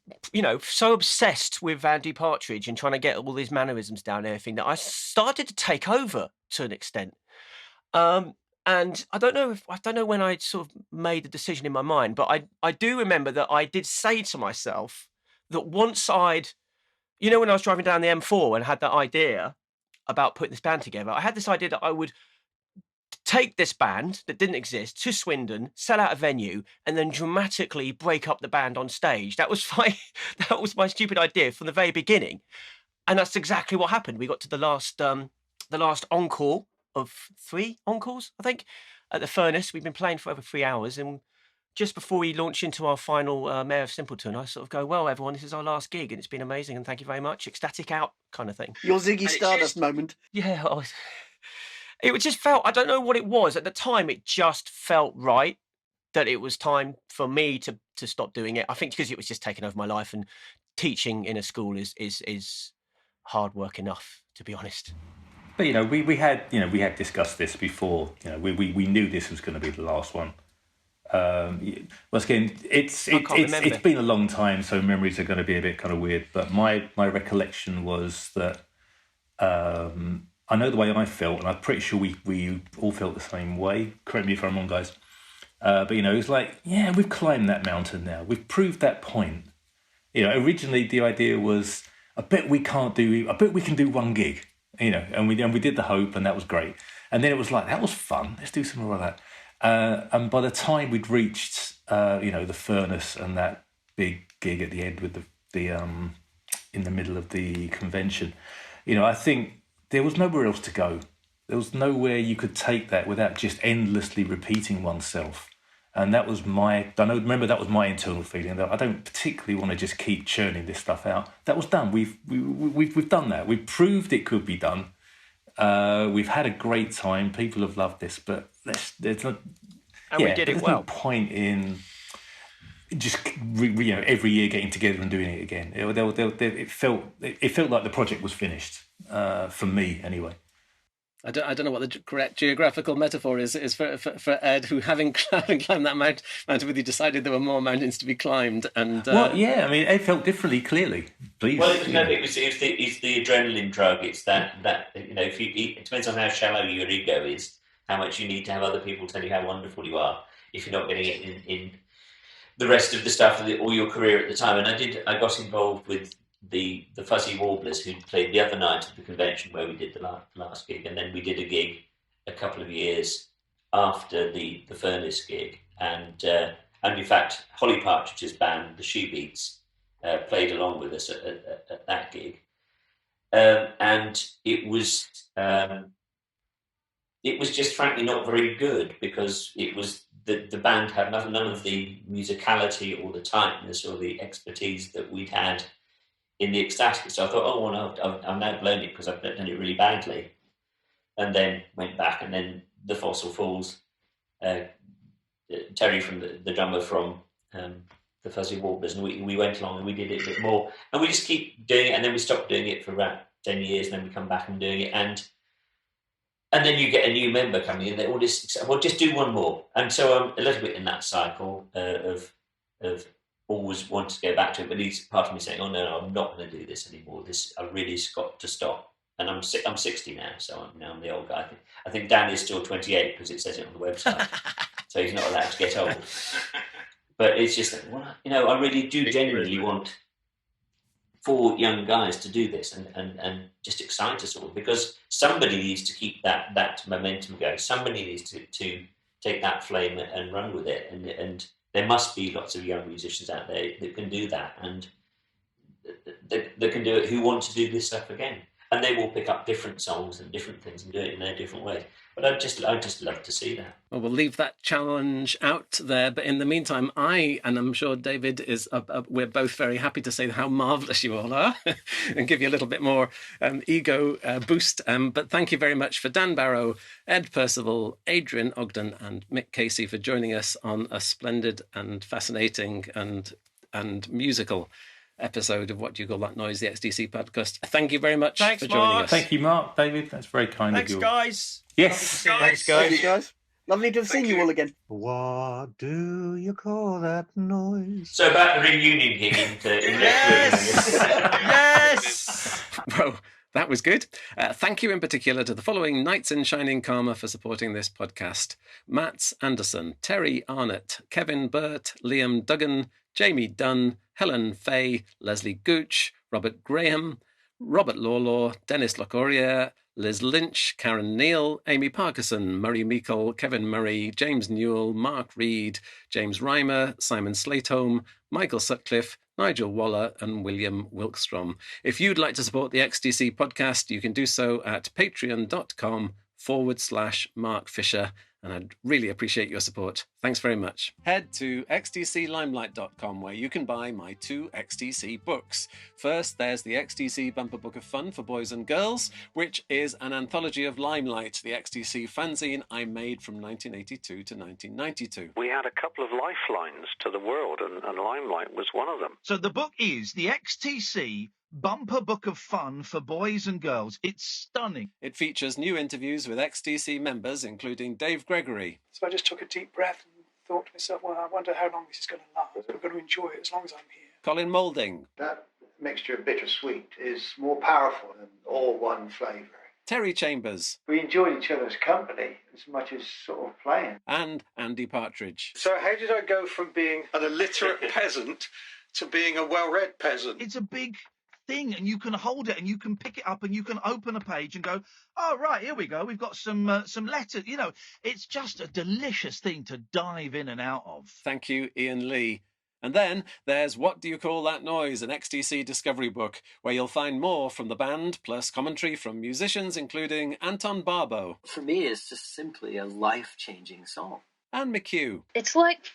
so obsessed with Andy Partridge and trying to get all these mannerisms down and everything that I started to take over to an extent. And I don't know when I sort of made the decision in my mind, but I do remember that I did say to myself that once when I was driving down the M4 and had that idea about putting this band together, I had this idea that I would take this band that didn't exist to Swindon, sell out a venue, and then dramatically break up the band on stage. That was my stupid idea from the very beginning, and that's exactly what happened. We got to the last encore of 3 encores, I think, at the Furnace. We've been playing for over 3 hours, and just before we launch into our final Mayor of Simpleton, I sort of go, "Well, everyone, this is our last gig, and it's been amazing, and thank you very much. XTC out," kind of thing. Your Ziggy Stardust moment. Yeah. It just felt, I don't know what it was. At the time, it just felt right that it was time for me to stop doing it. I think because it was just taking over my life, and teaching in a school is hard work enough, to be honest. But we had discussed this before. We knew this was going to be the last one. Once again, it's been a long time, so memories are going to be a bit kind of weird. But my recollection was that I know the way I felt, and I'm pretty sure we all felt the same way. Correct me if I'm wrong, guys. But it's like, yeah, we've climbed that mountain now. We've proved that point. Originally the idea was, I bet we can do one gig. And we did the Hope, and that was great. And then it was like, that was fun. Let's do some more of that. And by the time we'd reached, the Furnace and that big gig at the end with the in the middle of the convention, I think there was nowhere else to go. There was nowhere you could take that without just endlessly repeating oneself. And that was remember that was my internal feeling, that I don't particularly want to just keep churning this stuff out. That was done. We've done that. We've proved it could be done. We've had a great time. People have loved this, but there's no point in just every year getting together and doing it again. It felt like the project was finished, for me anyway. I don't know what the correct geographical metaphor is for Ed, who having climbed that mountain with you, decided there were more mountains to be climbed. And Ed felt differently, clearly. Please. Well, it's the adrenaline drug. It's that if it depends on how shallow your ego is, how much you need to have other people tell you how wonderful you are. If you're not getting it in the rest of the stuff or your career at the time. And I got involved with the Fuzzy Warblers, who played the other night at the convention where we did the last gig, and then we did a gig a couple of years after the Furnace gig, and in fact Holly Partridge's band, the She Beats, played along with us at that gig, and it was just frankly not very good, because it was the band had none of the musicality or the tightness or the expertise that we'd had in the ecstatic. So I thought, oh, well, no, I've now blown it because I've done it really badly. And then went back, and then the Fossil Fools, Terry from the drummer from the Fuzzy Warblers, and we went along and we did it a bit more. And we just keep doing it, and then we stopped doing it for about 10 years, and then we come back and doing it. And then you get a new member coming in, they all just, well, just do one more. And so I'm a little bit in that cycle of always want to go back to it, but he's part of me saying, oh, no, I'm not going to do this anymore. I really got to stop. And I'm 60 now, so I'm the old guy. I think Dan is still 28 because it says it on the website, so he's not allowed to get old. But it's just that, well, I really do genuinely want 4 young guys to do this and just excite us all, because somebody needs to keep that momentum going. Somebody needs to take that flame and run with it. And there must be lots of young musicians out there that can do that, and that can do it, who want to do this stuff again. And they will pick up different songs and different things and do it in their different ways. But I'd just love to see that. Well, we'll leave that challenge out there. But in the meantime, and I'm sure David is, we're both very happy to say how marvellous you all are and give you a little bit more ego boost. But thank you very much for Dan Barrow, Ed Percival, Adrian Ogden and Mick Casey for joining us on a splendid and fascinating and musical episode of What Do You Call That Noise, the XTC podcast. Thank you very much for joining us. Thank you, Mark, David. That's very kind of you. Thanks, guys. Yes. Thanks, guys. Lovely to have seen you all again. What do you call that noise? So about the reunion gig in next week. Yes! Well, that was good. Thank you in particular to the following Knights in Shining Karma for supporting this podcast: Mats Anderson, Terry Arnott, Kevin Burt, Liam Duggan, Jamie Dunn, Helen Fay, Leslie Gooch, Robert Graham, Robert Lawlaw, Dennis Locourier, Liz Lynch, Karen Neal, Amy Parkinson, Murray Meikle, Kevin Murray, James Newell, Mark Reed, James Reimer, Simon Slateholm, Michael Sutcliffe, Nigel Waller and William Wilkstrom. If you'd like to support the XTC podcast, you can do so at patreon.com/Mark Fisher. And I'd really appreciate your support. Thanks very much. Head to xtclimelight.com, where you can buy my 2 XTC books. First, there's the XTC Bumper Book of Fun for Boys and Girls, which is an anthology of Limelight, the XTC fanzine I made from 1982 to 1992. We had a couple of lifelines to the world, and Limelight was one of them. So the book is the XTC Bumper Book of Fun for Boys and Girls. It's stunning. It features new interviews with XTC members, including Dave Gregory. So I just took a deep breath and thought to myself, well, I wonder how long this is going to last. We're going to enjoy it as long as I'm here. Colin Moulding. That mixture of bittersweet is more powerful than all one flavour. Terry Chambers. We enjoyed each other's company as much as sort of playing. And Andy Partridge. So how did I go from being an illiterate peasant to being a well-read peasant? It's a big thing, and you can hold it and you can pick it up and you can open a page and go, oh right, here we go, we've got some letters. It's just a delicious thing to dive in and out of. Thank you, Ian Lee. And then there's What Do You Call That Noise, an XTC discovery book, where you'll find more from the band, plus commentary from musicians including Anton Barbo. For me, it's just simply a life-changing song. Anne McHugh. It's like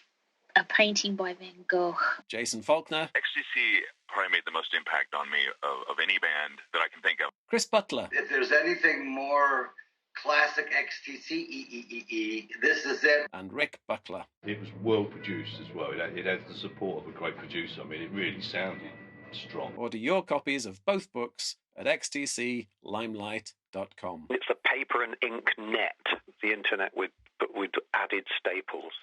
a painting by Van Gogh. Jason Faulkner. XTC probably made the most impact on me of any band that I can think of. Chris Butler. If there's anything more classic XTC, this is it. And Rick Buckler. It was well produced as well. It had the support of a great producer. I mean, it really sounded strong. Order your copies of both books at xtclimelight.com. It's a paper and ink net, the internet with added staples.